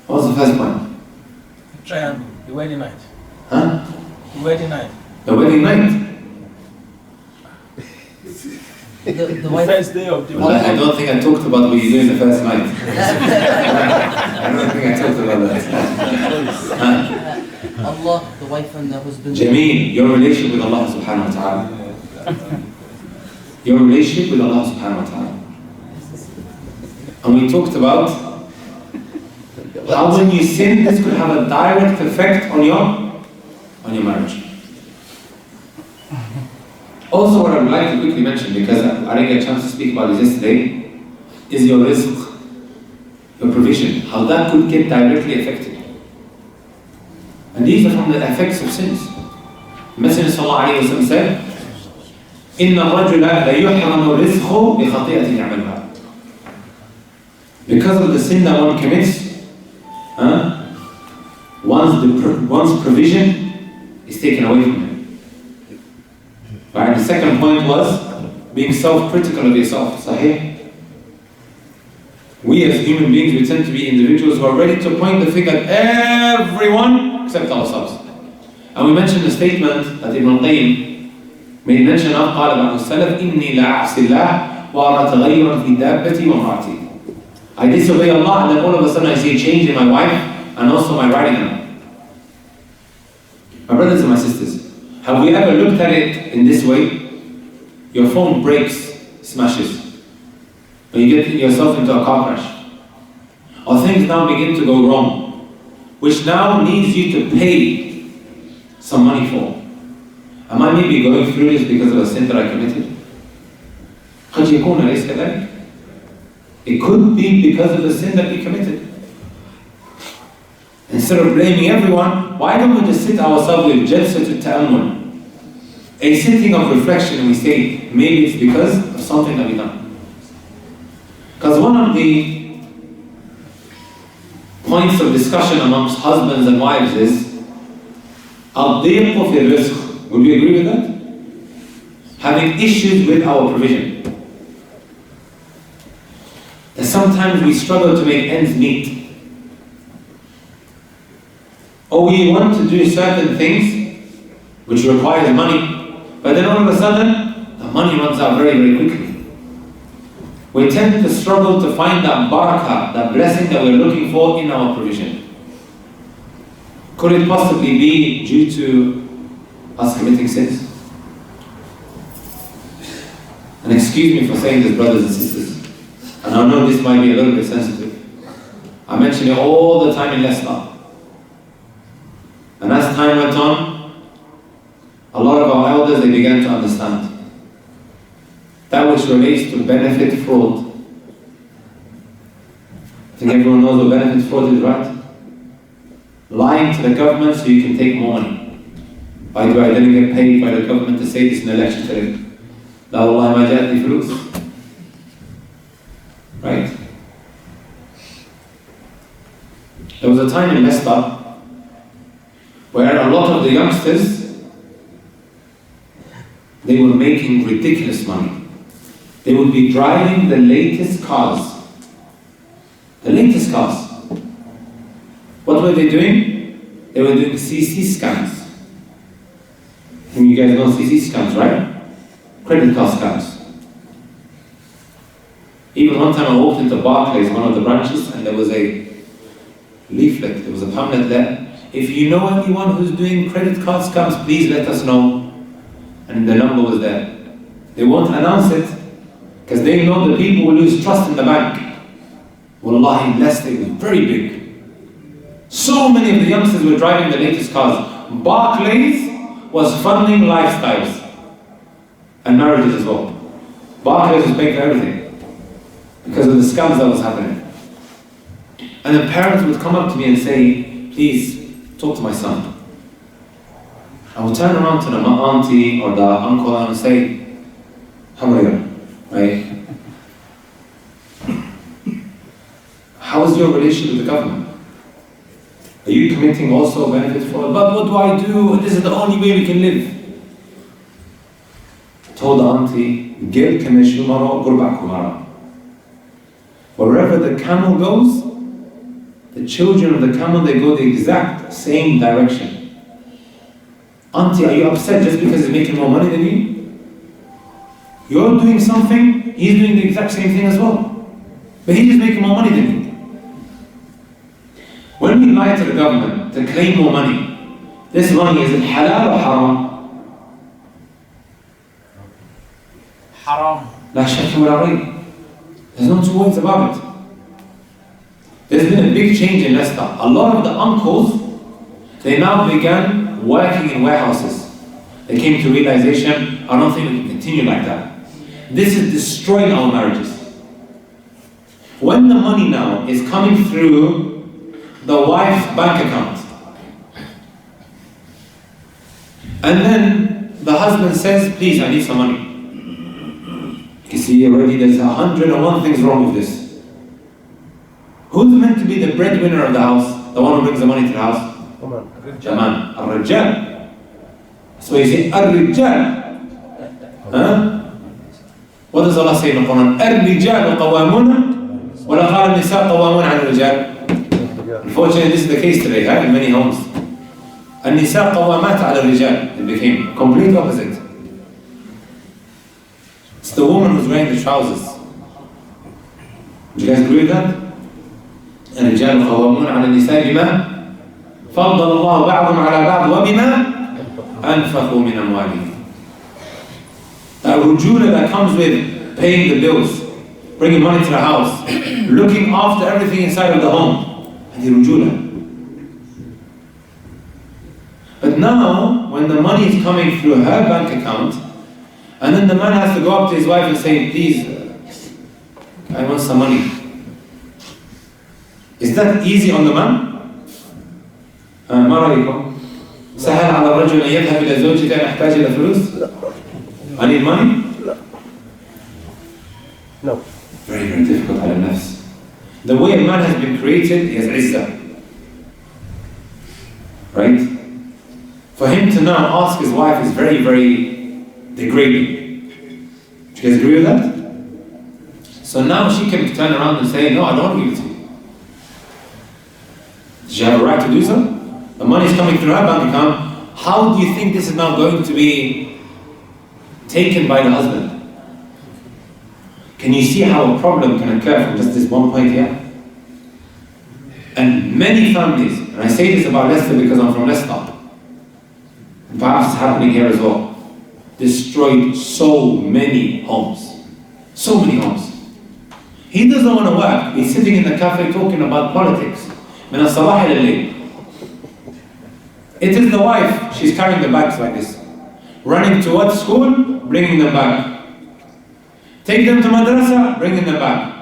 What was the first point? Triangle. The wedding night. Huh? The wedding night. The wedding night? The first day of the Well, I don't think I talked about what you do in the first night. I don't think I talked about that. Allah, the wife and the husband. Jameel, your relationship with Allah subhanahu wa ta'ala. Your relationship with Allah subhanahu wa ta'ala. And we talked about how when you sin, this could have a direct effect on your marriage. Also, what I would like to quickly mention, because I didn't get a chance to speak about this yesterday, is your rizq, your provision, how that could get directly affected. And these are from the effects of sins. The Messenger sallallahu alayhi wa sallam said, إِنَّ الرَّجُلَ لَيُحْرَمُ رِزْقُهُ بِخَطِيئَةٍ يَعْمَلُهَا. Because of the sin that one commits, one's provision is taken away from him. Right? The second point was being self-critical of yourself. Sahih? We as human beings, we tend to be individuals who are ready to point the finger at everyone except ourselves. And we mentioned the statement that Ibn Qayyim made mention of, قال بعض السلف إني لأعصي الله وأرى تغيرا في دابتي وامرأتي. I disobey Allah and then all of a sudden I see a change in my wife and also my riding animal. My brothers and my sisters, have we ever looked at it in this way? Your phone breaks, smashes. When you get yourself into a car crash. Or things now begin to go wrong, which now needs you to pay some money for. Am I maybe going through this because of a sin that I committed? قد يكون أليس كذلك? It could be because of the sin that we committed. Instead of blaming everyone, why don't we just sit ourselves with jalsatul ta'ammul, a sitting of reflection, and we say, maybe it's because of something that we've done. Because one of the points of discussion amongst husbands and wives is al-diq fi rizq. Would we agree with that? Having issues with our provision. And sometimes we struggle to make ends meet. Or we want to do certain things which requires money, but then all of a sudden the money runs out very, very quickly. We tend to struggle to find that barakah, that blessing that we're looking for in our provision. Could it possibly be due to us committing sins? And excuse me for saying this, brothers and sisters, and I know this might be a little bit sensitive. I mention it all the time in Leicester. And as time went on, a lot of our elders, they began to understand that which relates to benefit fraud. I think everyone knows what benefit fraud is, right? Lying to the government so you can take more money. By the way, I didn't get paid by the government to say this in the lecture today. La wallahi ma ja'atni fulus. Right? There was a time in Leicester where a lot of the youngsters, they were making ridiculous money. They would be driving the latest cars. The latest cars. What were they doing? They were doing CC scams. And you guys know CC scams, right? Credit card scams. Even one time I walked into Barclays, one of the branches, and there was a leaflet, there was a pamphlet there. If you know anyone who's doing credit card scams, please let us know. And the number was there. They won't announce it because they know the people will lose trust in the bank. Wallahi, Leicester was very big. So many of the youngsters were driving the latest cars. Barclays was funding lifestyles and marriages as well. Barclays was paying for everything because of the scams that was happening. And the parents would come up to me and say, please, talk to my son. I would turn around to the auntie or the uncle and say, how are you? Right? How is your relationship with the government? Are you committing also benefits for it? But what do I do? This is the only way we can live. I told the auntie, wherever the camel goes, the children of the camel, they go the exact same direction. Auntie, are you upset just because he's making more money than you? You're doing something, he's doing the exact same thing as well. But he's just making more money than you. When we lie to the government to claim more money, this money, is it halal or haram? Haram. La shakka wa la rayb. There's no two ways about it. There's been a big change in Leicester. A lot of the uncles, they now began working in warehouses. They came to realization, I don't think we can continue like that. This is destroying our marriages. When the money now is coming through the wife's bank account, and then the husband says, please, I need some money. You see already there's 101 things wrong with this. Who's meant to be the breadwinner of the house? The one who brings the money to the house? The man. Al-Rajjal. So you say, Al-Rijjal. Huh? What does Allah say in the Quran? Al-Rijjal qawwamuna wa la qala an-nisa qawwamuna 'ala al-rijal. Unfortunately, this is the case today, in many homes. An-nisa qawwamat 'ala al-rijal. It became complete opposite. It's the woman who's wearing the trousers. Do you guys agree with that? الرجال قوامون على النساء بما فضل الله بعضهم على بعض وبما أنفقوا من أموالهم. That rujula that comes with paying the bills, bringing money to the house, looking after everything inside of the home. And the rujula. But now, when the money is coming through her bank account, and then the man has to go up to his wife and say, please, I want some money. Is that easy on the man? ما رأيكم؟ سهل على الرجل أن يذهب إلى زوجته أن يحتاج إلى فلوس؟ I need money? No. Very, very difficult على النفس. The way a man has been created, he has izzah. Right? For him to now ask his wife is very, very degrading. Do you guys agree with that? So now she can turn around and say, no, I don't give it to you. Does she have a right to do so? The money is coming through her bank account. How do you think this is now going to be taken by the husband? Can you see how a problem can occur from just this one point here? And many families, and I say this about Leicester because I'm from Leicester, perhaps it's happening here as well, destroyed so many homes. So many homes. He doesn't want to work. He's sitting in the cafe talking about politics. من الصباح إلى الليل. It is the wife. She's carrying the bags like this. Running towards school, bringing them back. Take them to madrasa, bringing them back.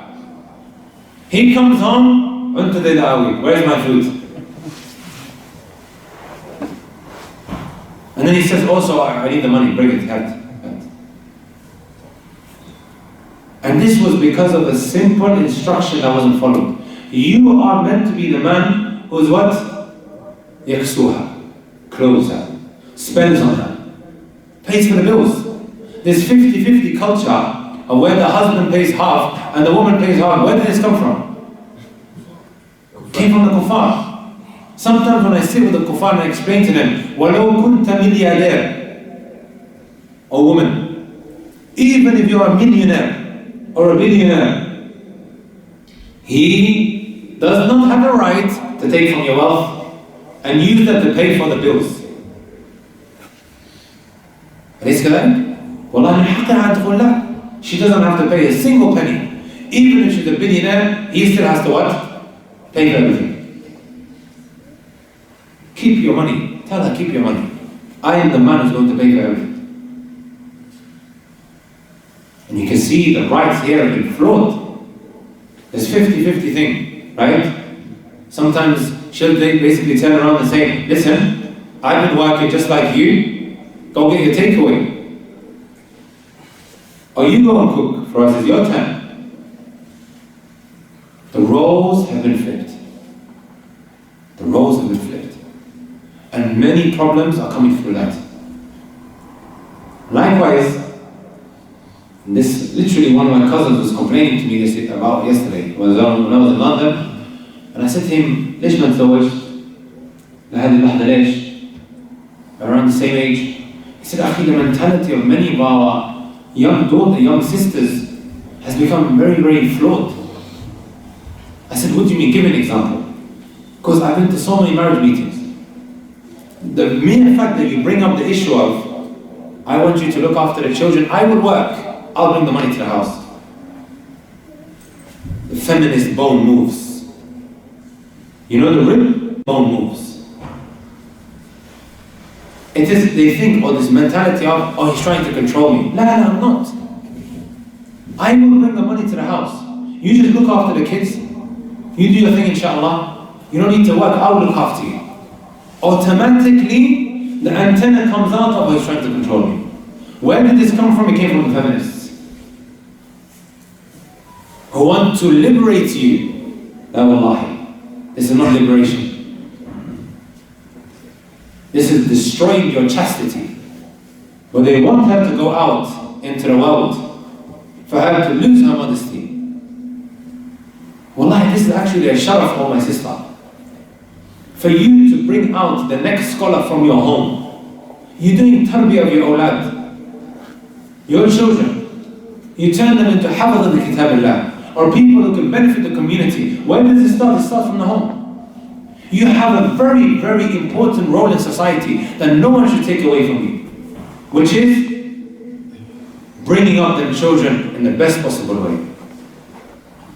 He comes home, went to the da'wah. Where's my food? And then he says, also, I need the money, bring it, have it. And this was because of a simple instruction that wasn't followed. You are meant to be the man who's what? Yaksuha, clothes her, spends on her, pays for the bills. This 50-50 culture of where the husband pays half and the woman pays half. Where did this come from? Came from the kuffar. Sometimes when I sit with the kuffar and I explain to them, وَلَوْ كُنْتَ مِلِيَادَيْرٍ, a woman, even if you're a millionaire or a billionaire, he does not have a right to take from your wealth and use that to pay for the bills. أليس كذلك؟ والله من حقها أن تقول لا. She doesn't have to pay a single penny. Even if she's a billionaire, he still has to what? Pay for everything. Keep your money. Tell her, keep your money. I am the man who's going to pay for everything. And you can see the rights here have been flawed. This 50-50 thing, right? Sometimes she'll basically turn around and say, listen, I've been working just like you. Go get your takeaway. Or you go and cook, for us it's your turn. The roles have been flipped. The roles have been flipped. And many problems are coming through that. Likewise, this literally one of my cousins was complaining to me this about yesterday when I was in London, and I said to him, ليش ما نتزوج؟ لهذه اللحظة ليش؟ Around the same age. He said, actually the mentality of many of our young sisters has become very, very flawed. I said, what do you mean? Give an example. Because I've been to so many marriage meetings. The mere fact that you bring up the issue of, I want you to look after the children, I will work, I'll bring the money to the house. The feminist bone moves. You know the rib? Bone moves. It is, they think, this mentality of, he's trying to control me. No, I'm not. I will bring the money to the house. You just look after the kids. You do your thing, inshallah. You don't need to work, I'll look after you. Automatically, the antenna comes out of, he's trying to control me. Where did this come from? It came from the feminists. Who want to liberate you. La wallahi. This is not liberation. This is destroying your chastity. But they want her to go out into the world, for her to lose her modesty. Wallahi, this is actually a sharaf, oh my sister. For you to bring out the next scholar from your home. You're doing tarbiyah of your awlad, your children. You turn them into hafadh of the kitabillah, or people who can benefit the community. Where does it start? It starts from the home. You have a very, very important role in society that no one should take away from you, which is bringing up them children in the best possible way.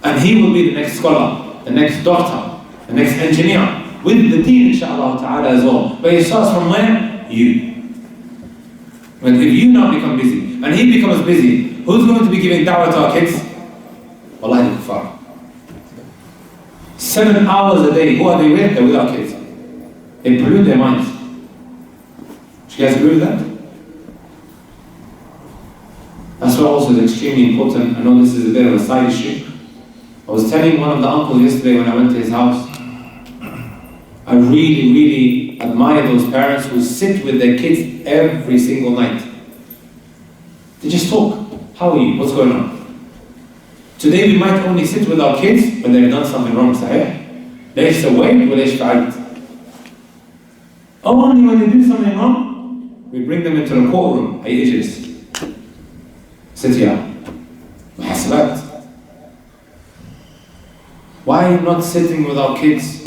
And he will be the next scholar, the next doctor, the next engineer, with the deen, inshallah ta'ala, as well. But it starts from where? You. But if you now become busy, and he becomes busy, who's going to be giving da'wah to our kids? Wallahi, the kuffar. 7 hours a day, who are they with? They're with our kids. They pollute their minds. Do you guys agree with that? That's why also it's extremely important. I know this is a bit of a side issue. I was telling one of the uncles yesterday when I went to his house, I really, really admire those parents who sit with their kids every single night. They just talk. How are you? What's going on? Today we might only sit with our kids when they've done something wrong, sahih. ليش سويت وليش فعلت. Only when they do something wrong, we bring them into the courtroom. Hey, Idris. Sit here. محاسبات. Why not sitting with our kids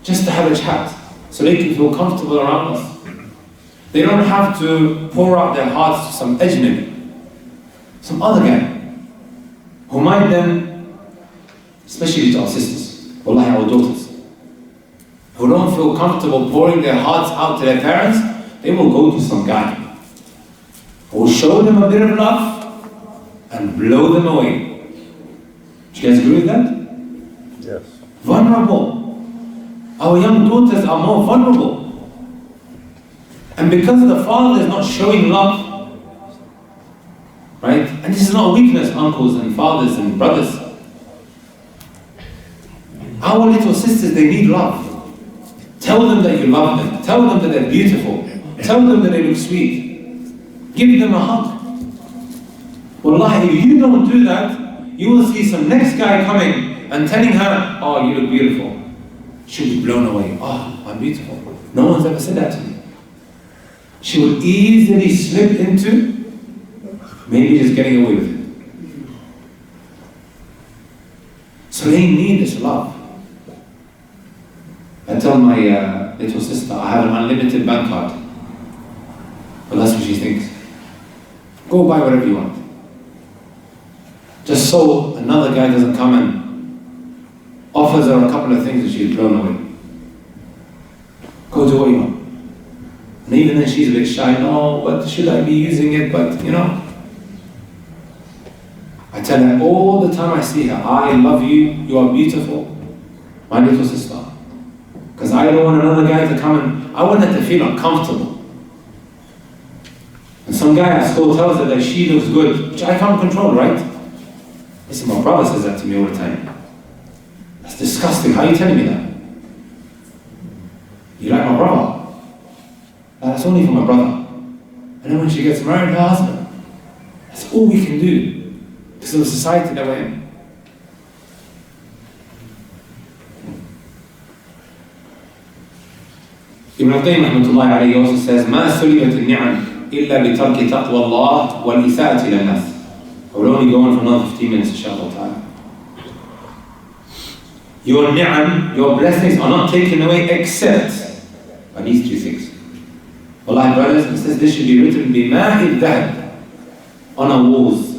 just to have a chat so they can feel comfortable around us? They don't have to pour out their hearts to some ajnabi, some other guy. who might then, especially to our sisters, wallahi our daughters, who don't feel comfortable pouring their hearts out to their parents, they will go to some guy who will show them a bit of love and blow them away. Do you guys agree with that? Yes. Vulnerable. Our young daughters are more vulnerable. And because the father is not showing love, right? And this is not weakness, uncles and fathers and brothers. Our little sisters, they need love. Tell them that you love them. Tell them that they're beautiful. Tell them that they look sweet. Give them a hug. Wallahi, if you don't do that, you will see some next guy coming and telling her, oh, you look beautiful. She'll be blown away. Oh, I'm beautiful. No one's ever said that to me. She will easily slip into maybe just getting away with it. So they need this love. I tell my little sister, I have an unlimited bank card. But that's what she thinks. Go buy whatever you want. Just so another guy doesn't come and offers her a couple of things and she's blown away. Go do what you want. And even then she's a bit shy. No, what should I be using it? But you know, I tell her all the time I see her, I love you, you are beautiful, my little sister. Because I don't want another guy to come and, I want her to feel uncomfortable. And some guy at school tells her that she looks good, which I can't control, right? Listen, my brother says that to me all the time. That's disgusting, how are you telling me that? You like my brother? That's only for my brother. And then when she gets married, her husband. That's all we can do because of the society that we're in. Ibn al-Qayyim rahmatullahi alayhi also says, مَا سُلِبَتِ النِّعَمْ إِلَّا بِتَرْكِ تَقْوَى اللَّهِ وَالْإِسَاءَةِ لِلنَّاسِ. I will only go on for another 15 minutes, inshallah. Your ni'am, your blessings are not taken away except by these three things. Wallahi brothers and sisters, this should be written بِمَاءِ الذَّهَبِ on our walls.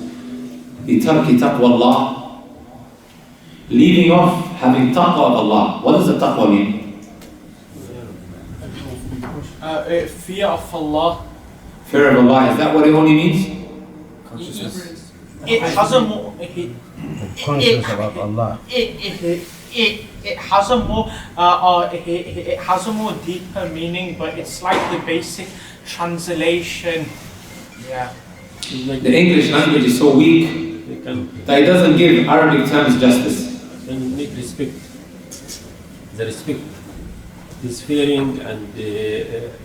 بِتَرْكِ تَقْوَى اللَّهِ, leaving off having taqwa of Allah. What does the taqwa mean? Fear of Allah. Fear of Allah, is that what it only means? Consciousness. It has a more. Conscious about Allah. It has a more it has a more deeper meaning, but it's like the basic translation. Yeah. The English language is so weak that it doesn't give Arabic terms justice. And you need respect. The respect is fearing and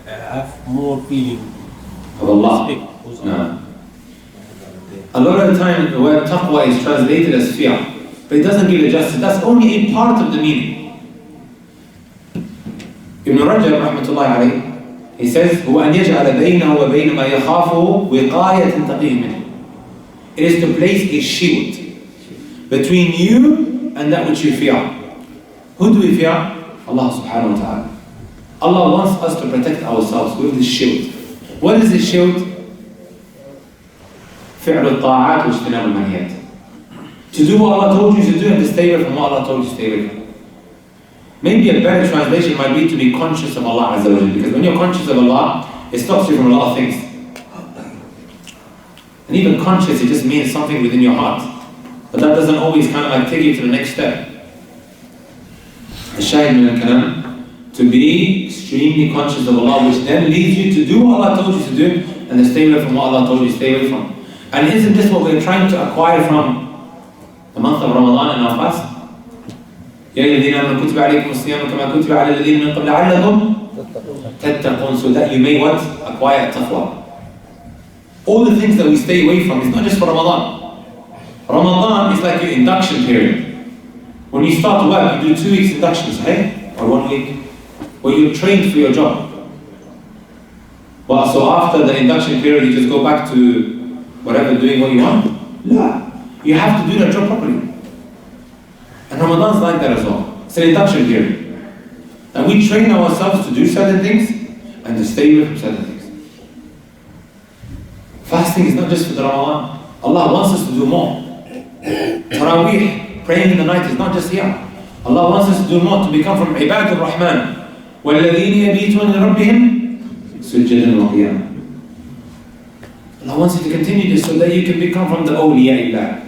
have more feeling Of Allah. respect with No. Allah. A lot of the time the word taqwa is translated as fear, but it doesn't give it justice. That's only a part of the meaning. Ibn Rajab rahmatullahi alayhi, he says, هو أن يجعل بينه وبين ما يخافه وقاية تقيه منه. It is to place a shield between you and that which you fear. Who do we fear? Allah subhanahu wa ta'ala. Allah wants us to protect ourselves with this shield. What is this shield? فعل الطاعات واجتناب المنهيات. To do what Allah told you to do and to stay away from what Allah told you to stay away from. Maybe a better translation might be to be conscious of Allah Azza wa Jalla, because when you're conscious of Allah, it stops you from a lot of things. And even conscious, it just means something within your heart. But that doesn't always kind of like take you to the next step. الشاهد من الكلام, to be extremely conscious of Allah, which then leads you to do what Allah told you to do and to stay away from what Allah told you to stay away from. And isn't this what we're trying to acquire from the month of Ramadan and our fast? يا الذين آمنوا كتب عليكم الصيام كما كتب على الذين من قبل لعلكم تتقون, so that you may what? Acquire taqwa. All the things that we stay away from is not just for Ramadan. Ramadan is like your induction period. When you start work, you do 2 weeks inductions, hey? Or 1 week. Where you're trained for your job. Well, so after the induction period, you just go back to whatever, doing what you want? No. You have to do that job properly. And Ramadan's like that as well. It's an induction period. And we train ourselves to do certain things and to stay away from certain things. Fasting is not just for the Ramadan. Allah wants us to do more. Taraweeh, praying in the night is not just here. Allah wants us to do more, to become from Ibad al-Rahman. وَالَّذِينَ يَبِيتُونَ لِرَبِّهِمْ سُجَّدًا وَقِيَامًا. Allah wants you to continue this so that you can become from the awliya illah,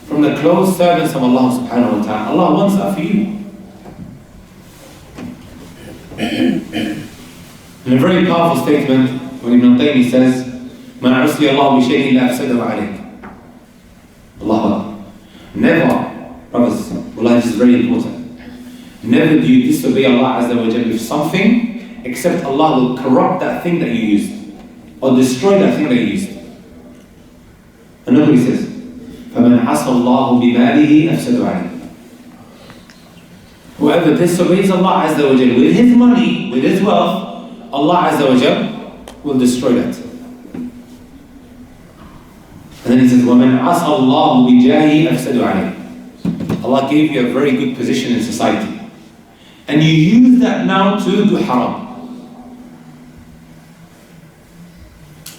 from the close servants of Allah subhanahu wa ta'ala. Allah wants that for you. In a very powerful statement, when Ibn Taymiyyah says, مَا عُصِيَ اللَّهُ بِشَيْءٍ لَا أَفْسَدَهُ عَلَيْكَ. Allah. Never, brothers, Allah, this is very important. Never do you disobey Allah Azza wa Jalla with something except Allah will corrupt that thing that you used or destroy that thing that you used. And look what he says, فَمَنْ عَصَى اللَّهُ بِمَالِهِ أَفْسَدُ عَلَيْهِ. Whoever disobeys Allah Azza wa Jalla with his money, with his wealth, Allah Azza wa Jalla will destroy that. And then he says, وَمَنْ عَصَى اللَّهُ بِجَاهِهِ أَفْسَدُ عَلَيْهِ. Allah gave you a very good position in society. And you use that now to do haram.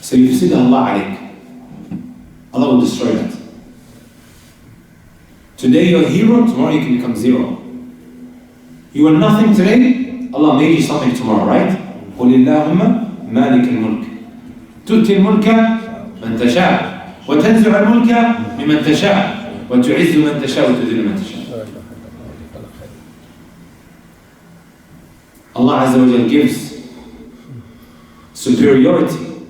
So you say Allah alayk. Allah will destroy that. Today you're a hero, tomorrow you can become zero. You were nothing today, Allah made you something tomorrow, right? قُلِ اللَّهُمَّ مَالِكَ الْمُلْكِ تُؤْتِي الْمُلْكَ مَنْ تَشَاءُ وتنزع الملك ممن تشاء وتعز من تشاء وتذل من تشاء. Allah Azza wa Jalla gives superiority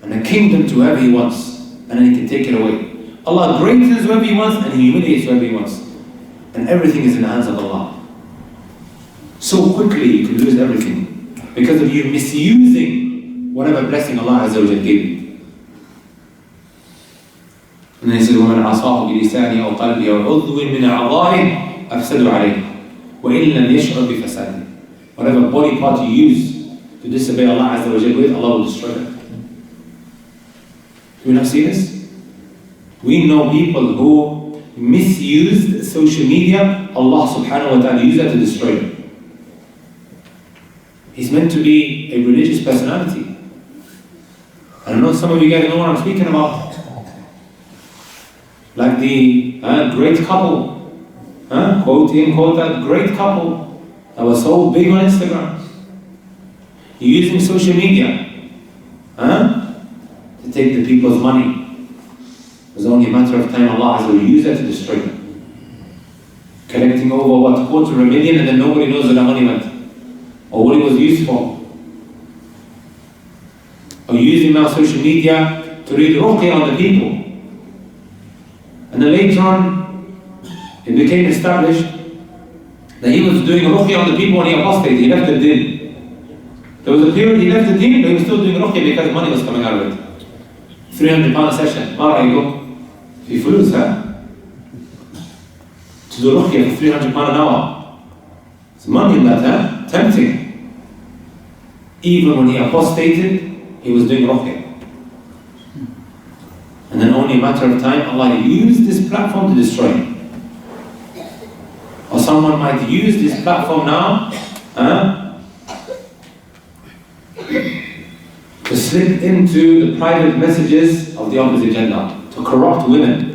and a kingdom to whoever He wants, and then He can take it away. Allah greatens whoever He wants and He humiliates whoever He wants. And everything is in the hands of Allah. So quickly you can lose everything because of you misusing whatever blessing Allah Azza wa Jalla gave you. And then he said, وَمَنْ عَصَاهُ بِلِسَانِهِ أَوْ قَلْبِهِ أَوْ عُضْوٍ مِنْ أَعْضَائِهِ أَفْسَدُ عَلَيْهِ وَإِنْ لَمْ يَشْعُرْ بِفَسَادِهِ. Whatever body part you use to disobey Allah Azza wa Jalla with, Allah will destroy it. Do we not see this? We know people who misused social media, Allah subhanahu wa ta'ala used that to destroy them. He's meant to be a religious personality. I don't know, some of you guys know what I'm speaking about. Like the great couple, quote in, quote that great couple that was so big on Instagram. You're using social media to take the people's money. It was only a matter of time Allah Azza wa Jalla use that to destroy them. Collecting over what, $250,000, and then nobody knows where the money went or what it was used for. Or using now social media to read ruqya on the people. And then later on, it became established that he was doing ruqya on the people when he apostated. He left the din. There was a period he left the din, but he was still doing ruqya because money was coming out of it. £300 a session. Marrige. في فلوس to do ruqya for £300 an hour. It's money in that, tempting. Even when he apostated, he was doing ruqya. And then only a matter of time, Allah used this platform to destroy him. Or someone might use this platform now to slip into the private messages of the opposite gender, to corrupt women.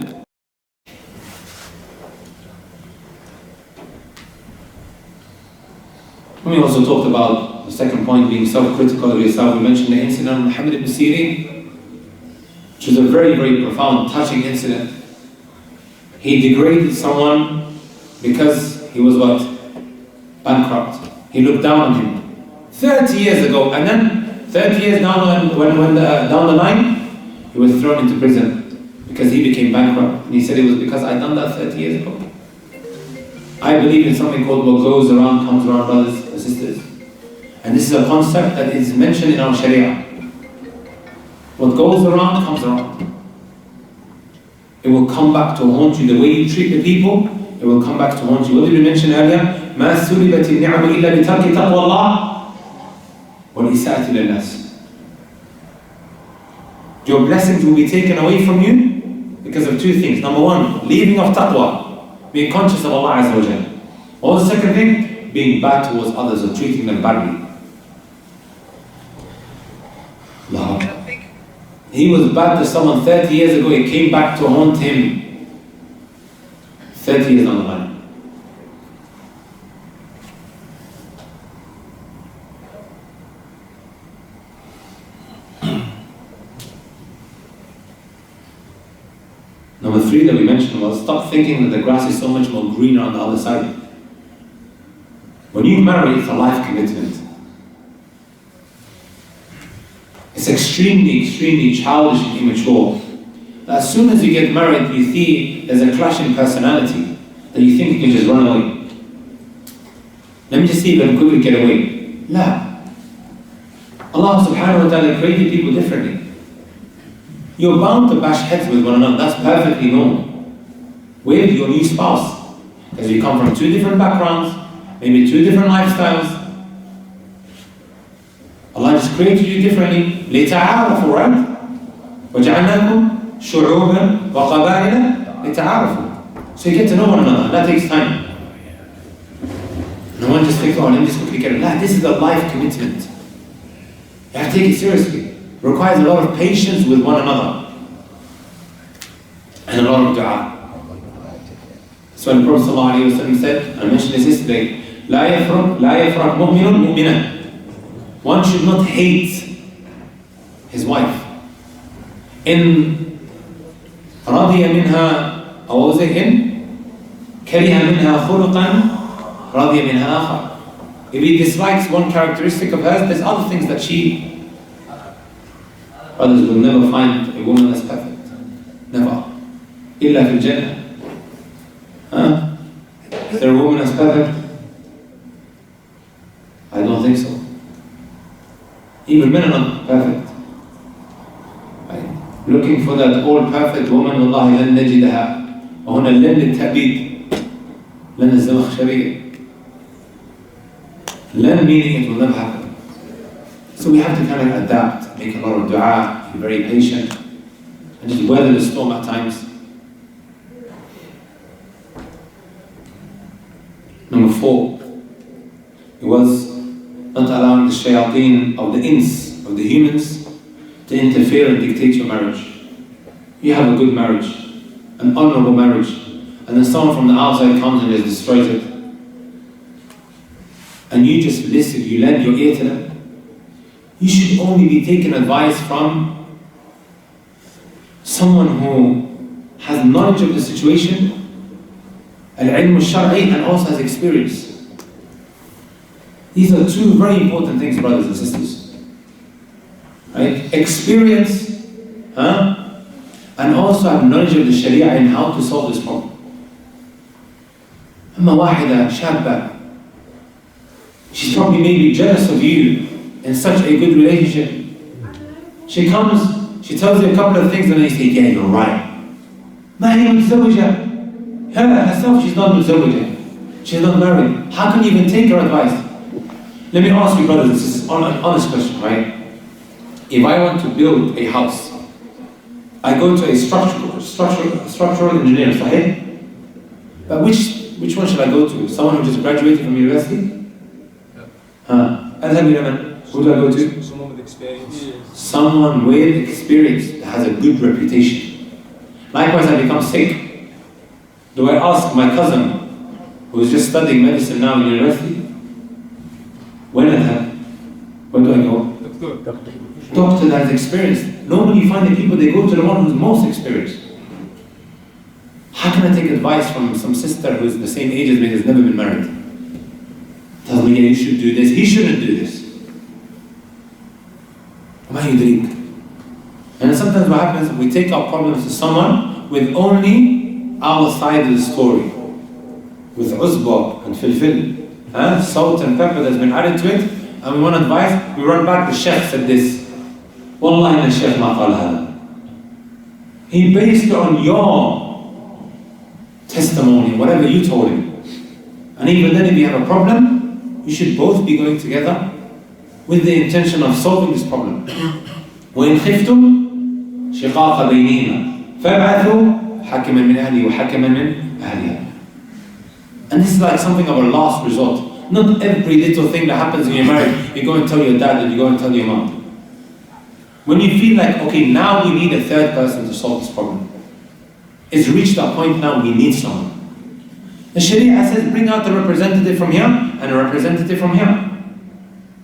We also talked about the second point, being self-critical of yourself. We mentioned the incident of Muhammad ibn Sirin, which was a very, very profound, touching incident. He degraded someone because he was what? Bankrupt. He looked down on him 30 years ago, and then 30 years down down the line, he was thrown into prison because he became bankrupt. And he said it was because I'd done that 30 years ago. I believe in something called what goes around comes around, brothers and sisters. And this is a concept that is mentioned in our Sharia. What goes around comes around. It will come back to haunt you. The way you treat the people, it will come back to haunt you. What did we mention earlier? مَا سُلِبَتِ النِّعَمُ إِلَّا بِتَرْكِ تَقْوَى اللَّهِ وَالْإِسَاءَةِ لِلنَّاسِ. Your blessings will be taken away from you because of two things. Number one, leaving of taqwa, being conscious of Allah Azza wa Jalla. Or the second thing, being bad towards others or treating them badly. He was bad to someone 30 years ago, it came back to haunt him. 30 years down the line. Number 3 that we mentioned was stop thinking that the grass is so much more greener on the other side. When you marry, it's a life commitment. It's extremely, extremely childish and immature. As soon as you get married, you see there's a clash in personality that you think you can just run away. Let me just see if I can quickly get away. La. Allah subhanahu wa ta'ala created people differently. You're bound to bash heads with one another. That's perfectly normal. With your new spouse. Because you come from 2 different backgrounds, maybe 2 different lifestyles. Allah just created you differently. لِتَعَارَفُوا, right? وَجَعَلْنَاكُمْ شُعُوبًا وَقَبَائِلًا لِتَعَارَفُوا. So you get to know one another. That takes time. No one just thinks, oh, let me just quickly get it. Nah, this is a life commitment. You have to take it seriously. It requires a lot of patience with one another. And a lot of dua. So when the Prophet ﷺ said, I mentioned this yesterday, لا يفرق مؤمن مؤمنا. One should not hate his wife. In رضي منها, or what was it in? كره منها خلقا رضي منها آخر. If he dislikes one characteristic of hers, there's other things that she... Brothers will never find a woman that's perfect. Never. إلا في الجنة. Huh? Is there a woman that's perfect? I don't think so. Even men are not perfect. Right? Looking for that all-perfect woman, والله لن نجدها. وهنا لن للتأبيد. لن الزمخشرية. لن meaning it will never happen. So we have to kind of adapt, make a lot of dua, be very patient, and just weather the storm at times. Number 4, it was not allowing the shayateen of the ins, of the humans, to interfere and dictate your marriage. You have a good marriage, an honorable marriage, and then someone from the outside comes and just destroys it. And you just listen, you lend your ear to them. You should only be taking advice from someone who has knowledge of the situation, al-ilm al-shar'i, and also has experience. These are 2 very important things, brothers and sisters. Right? Experience, and also have knowledge of the sharia and how to solve this problem. أما واحدة شابة, she's probably maybe jealous of you in such a good relationship. She comes, she tells you a couple of things, and then you say, yeah, you're right. ما هي متزوجة. Her herself, she's not متزوجة. She's not married. How can you even take her advice? Let me ask you, brothers and sisters, an honest question, right? If I want to build a house, I go to a structural engineer, sahih? But which one should I go to? Someone who just graduated from university? Who do I go to? Someone with experience. Someone with experience that has a good reputation. Likewise, I become sick. Do I ask my cousin, who is just studying medicine now in university? Where do I go? Doctor that has experience. Normally you find the people, they go to the one who's most experienced. How can I take advice from some sister who is the same age as me, has never been married? Tells me, yeah, you should do this. He shouldn't do this. Why you drink? And sometimes what happens, we take our problems to someone with only our side of the story. With uzba and filfil, salt and pepper that's been added to it, and we want advice, we run back, the sheikh said this. Wallahi the sheikh ma qala hada. He based it on your testimony, whatever you told him. And even then, if you have a problem, you should both be going together with the intention of solving this problem. وَإِنْ خِفْتُمْ شِقَاقَ بَيْنِهِمَا فَابْعَثُوا حَكِمًا مِنْ أَهْلِهِ وَحَكِمًا مِنْ أَهْلِهَا. And this is like something of a last resort. Not every little thing that happens when you're married, you go and tell your dad and you go and tell your mom. When you feel like, okay, now we need a third person to solve this problem. It's reached that point now, we need someone. The Sharia says bring out the representative from here and a representative from here.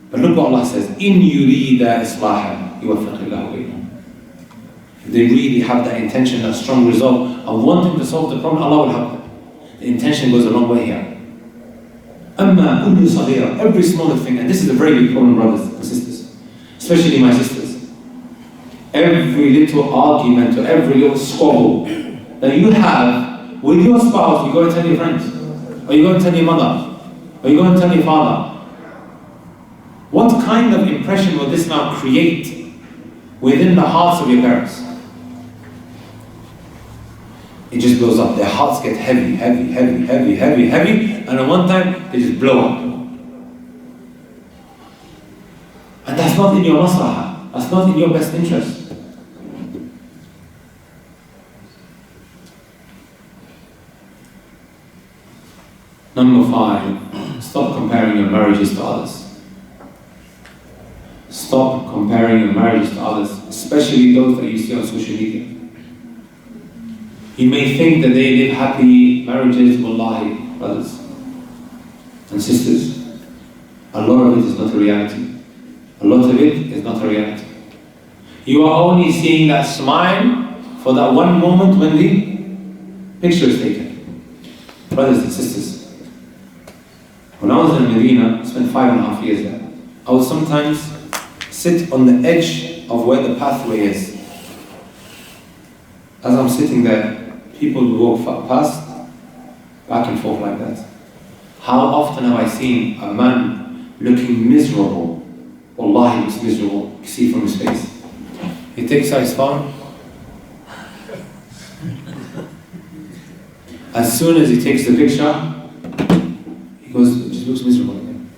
But look what Allah says, إِن يُرِيدَ إِصْلَاحًا يُوَفِّقِ اللَّهُ بَيْنَهُمْ. If they really have that intention, that strong resolve of wanting to solve the problem, Allah will help them. The intention goes a long way here. أَمَّا كُلُّ صَغِيرًا, every smallest thing, and this is a very big problem, brothers and sisters, especially my sisters. Every little argument or every little squabble that you have with your spouse, you go to tell your friends, or you go to tell your mother, or you go to tell your father. What kind of impression will this now create within the hearts of your parents? It just blows up. Their hearts get heavy, heavy, heavy, heavy, heavy, heavy, and at one time they just blow up. And that's not in your maslahah. That's not in your best interest. Number 5, stop comparing your marriages to others. Stop comparing your marriages to others, especially those that you see on social media. You may think that they live happy marriages, wallahi, brothers and sisters. A lot of it is not a reality. A lot of it is not a reality. You are only seeing that smile for that one moment when the picture is taken. Brothers and sisters, when I was in Medina, I spent 5.5 years there. I would sometimes sit on the edge of where the pathway is. As I'm sitting there, people would walk past, back and forth like that. How often have I seen a man looking miserable? Wallahi, he looks miserable. You can see from his face. He takes out his phone. As soon as he takes the picture, he goes, it just looks miserable again.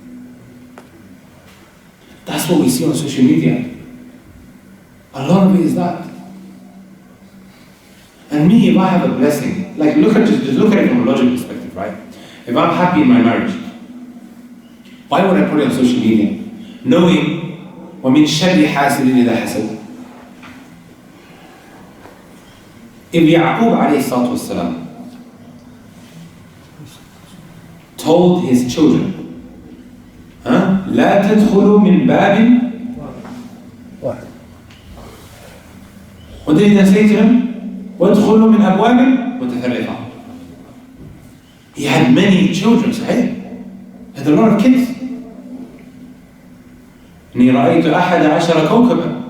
That's what we see on social media. A lot of it is that. And me, if I have a blessing, like just look at it from a logical perspective, right? If I'm happy in my marriage, why would I put it on social media? Knowing, وَمِن شَرِّ حَاسِدٍ إِذَا حَسَدٍ. If Ya'qub alayhi salatu wasalam told his children, لا تدخلوا من باب واحد. What did he say to him? وادخلوا من أبواب متفرقة. He had many children, صحيح? He had a lot of kids. إني رأيت 11 كوكبا.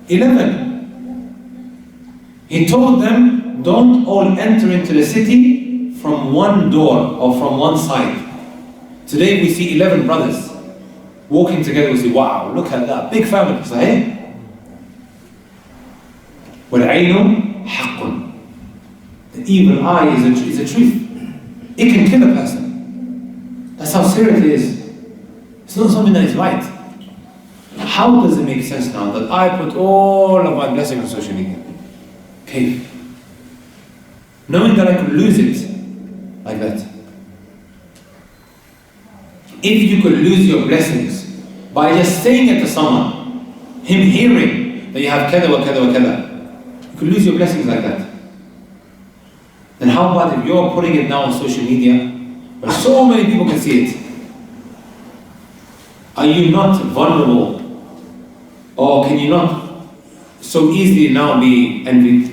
11. He told them, don't all enter into the city from one door or from one side. Today we see 11 brothers walking together. We say, wow, look at that, big family. صحيح? وَالْعَيْنُ حَقٌّ. The evil eye is a truth. It can kill a person. That's how serious it is. It's not something that is light. How does it make sense now that I put all of my blessings on social media? Okay. Knowing that I could lose it like that. If you could lose your blessings by just saying it to someone, him hearing that you have kada wa kada wa kada, you could lose your blessings like that. Then how about if you're putting it now on social media where so many people can see it? Are you not vulnerable? Or can you not so easily now be envied?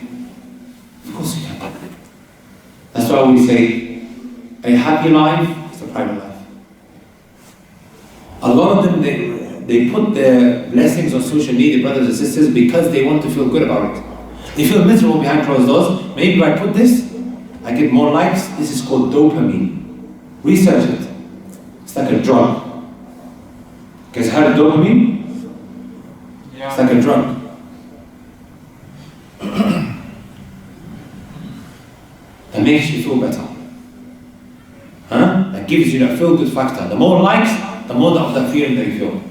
Of course you can. That's why we say a happy life is a private life. A lot of them, they put their blessings on social media, brothers and sisters, because they want to feel good about it. They feel miserable behind closed doors. Maybe if I put this, I get more likes. This is called dopamine. Research it. It's like a drug. You guys heard of dopamine? Yeah. It's like a drug. That makes you feel better. That gives you that feel-good factor. The more likes, the more of that feeling that you feel.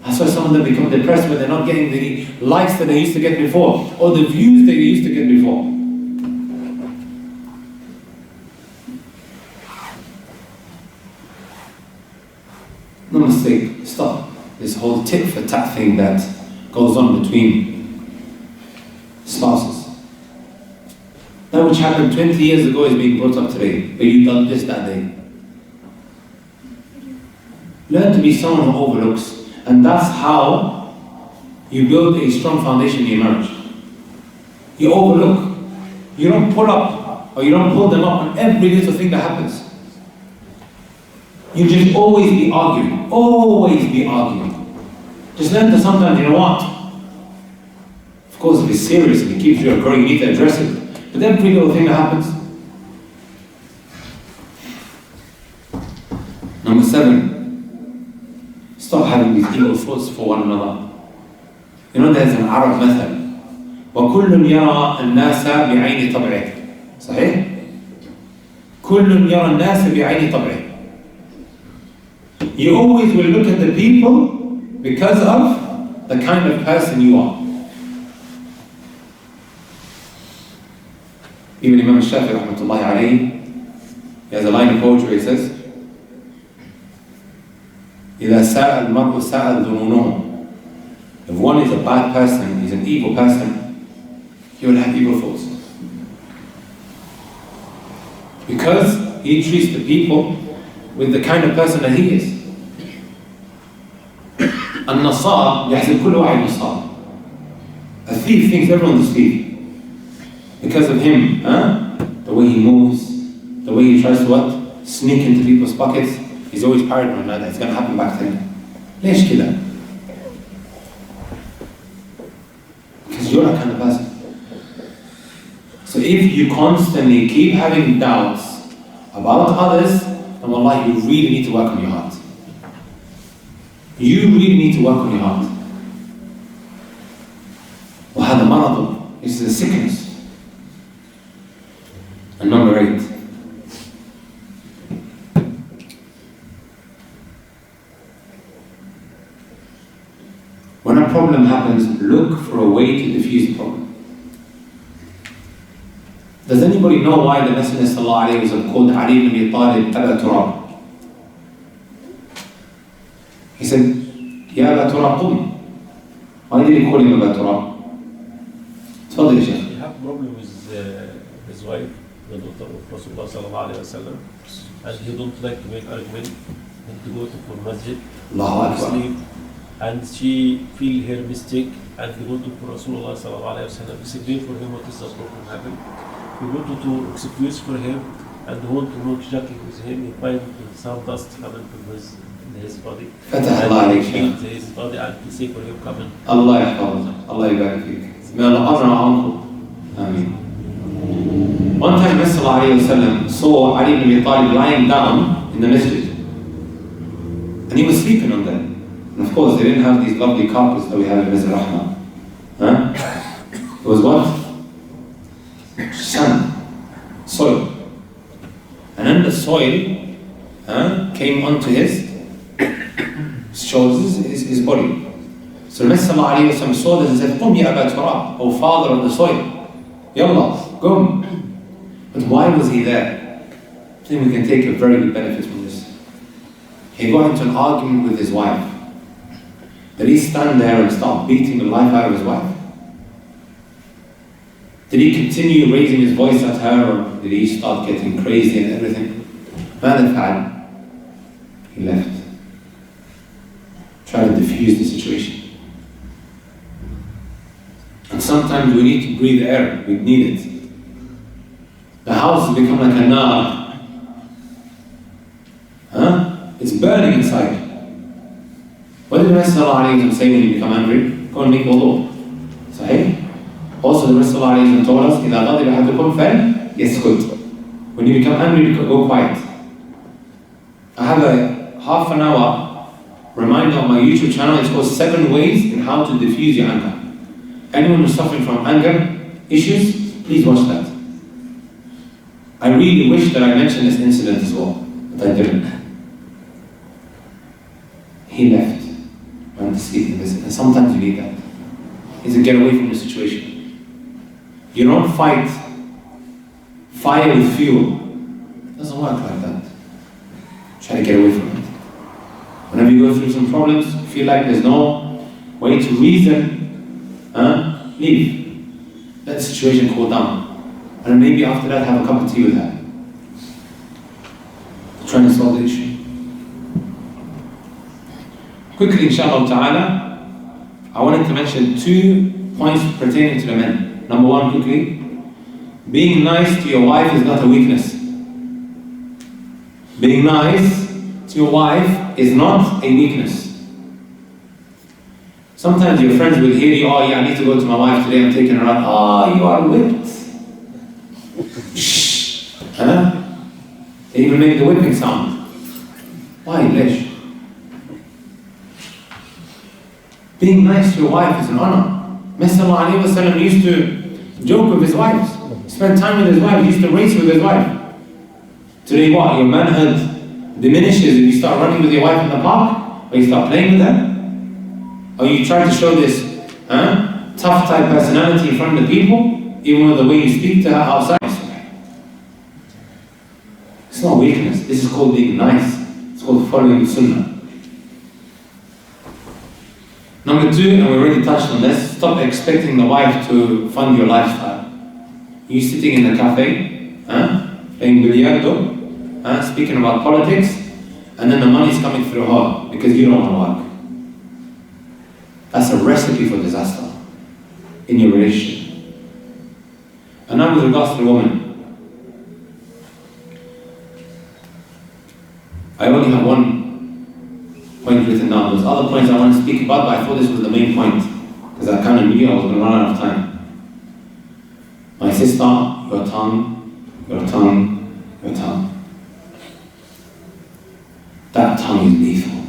That's why some of them become depressed when they're not getting the likes that they used to get before, or the views that they used to get before. No mistake, stop this whole tit for tat thing that goes on between spouses. That which happened 20 years ago is being brought up today, but you done this that day. Learn to be someone who overlooks, and that's how you build a strong foundation in your marriage. You overlook. You don't pull up, or you don't pull them up on every little thing that happens. You just always be arguing. Always be arguing. Just learn to sometimes, you know what? Of course, if it's serious and it keeps you growing, you need to address it. But every little thing that happens. Number 7. Stop having these evil thoughts for one another. You know, there's an Arab method. وَكُلٌّ يَرَى النَّاسَ بِعَيْنِ طَبْعِهِ. صحيح؟ كُلٌّ يَرَى النَّاسَ بِعَيْنِ طَبْعِهِ. You always will look at the people because of the kind of person you are. Even Imam Shafi'i rahmatullahi alayhi, he has a line of poetry, he says, إِذَا سَاءَ الْمَرْءُ سَاءَ ظُنُونُهُ. If one is a bad person, he's an evil person, he will have evil thoughts. Because he treats the people with the kind of person that he is. النصاب يحسب كل واحد نصاب. A thief thinks everyone's a thief. Because of him, the way he moves, the way he tries to what? Sneak into people's pockets. He's always paranoid that it's going to happen back to him. ليش كذا? Because you're that kind of person. So if you constantly keep having doubts about others, then wallahi, you really need to work on your heart. You really need to work on your heart. وهذا مرض. This is a sickness. And number 8. When a problem happens, look for a way to diffuse the problem. Does anybody know why the Messenger sallallahu alayhi wa sallam called Ali ibn Abi Talib Aba Turab? He said, Ya Aba Turab, qum. Why did he call him Aba Turab? تفضل يا شيخ. He had a problem with his wife, the daughter of Rasulullah sallallahu alayhi wa sallam, and he don't like to make argument and to go to for masjid, Allahu to Akbar. sleep, and she feel her mistake and he go to Rasulullah sallallahu alayhi wa sallam, explain for him what is the problem happened. He wanted to excuse for him and want to know exactly with him. He find some dust coming from his body. فتح الله عليك And شيخ. he his body and he say for him coming. Allah يحفظك. Allah يبارك فيك. May Allah honor our uncle. Ameen. One time, Messenger sallallahu alayhi wa sallam saw Ali ibn Abi Talib lying down in the masjid. And he was sleeping on there. And of course, they didn't have these lovely carpets that we have in Al-Rahma. It was what? Sand. Soil. And then the soil came onto his shoulders, his body. So the Messenger sallallahu alayhi wa sallam saw this and said, "Qum ya Aba Turab, O father of the soil. Yallah, go." But why was he there? I think we can take a very good benefit from this. He got into an argument with his wife. Did he stand there and start beating the life out of his wife? Did he continue raising his voice at her, or did he start getting crazy and everything? ماذا فعل? He left. Try to diffuse the situation. And sometimes we need to breathe air. We need it. The house has become like a nar. It's burning inside. What did the Messenger say when you become angry? Go and make wudu. Sahih? Also the Messenger told us, إِذَا غَضِبَ أَحَدُكُمْ فَلْيَسْكُتْ. When you become angry, go quiet. I have a half an hour reminder on my YouTube channel. It's called 7 ways in how to diffuse your anger. Anyone who's suffering from anger issues, please watch that. I really wish that I mentioned this incident as well, but I didn't. He left, went to sleep in this, and sometimes you need that. Is to get away from the situation. You don't fight fire with fuel. It doesn't work like that. Try to get away from it. Whenever you go through some problems, feel like there's no way to reason, leave. Let the situation cool down. And then maybe after that have a cup of tea with her. Trying to solve the issue. Quickly, inshallah ta'ala, I wanted to mention 2 points pertaining to the men. Number 1, quickly, being nice to your wife is not a weakness. Being nice to your wife is not a weakness. Sometimes your friends will hear you, oh yeah, I need to go to my wife today, I'm taking her out. Oh, you are whipped. Shh. Huh? They even make the whipping sound. Why, Lish? Being nice to your wife is an honor. Messenger used to joke with his wives, spend time with his wife, he used to race with his wife. Today what? Your manhood diminishes if you start running with your wife in the park, or you start playing with her? Or you try to show this tough type personality in front of the people, even with the way you speak to her outside. It's not weakness, this is called being nice. It's called following the sunnah. Number 2, and we already touched on this, stop expecting the wife to fund your lifestyle. You sitting in the cafe, playing billiardo, speaking about politics, and then the money's coming through her because you don't want to work. That's a recipe for disaster in your relationship. And now with regards to the woman, I only have 1 point written down. There's other points I want to speak about, but I thought this was the main point because I kind of knew I was going to run out of time. My sister, your tongue, your tongue, your tongue. That tongue is lethal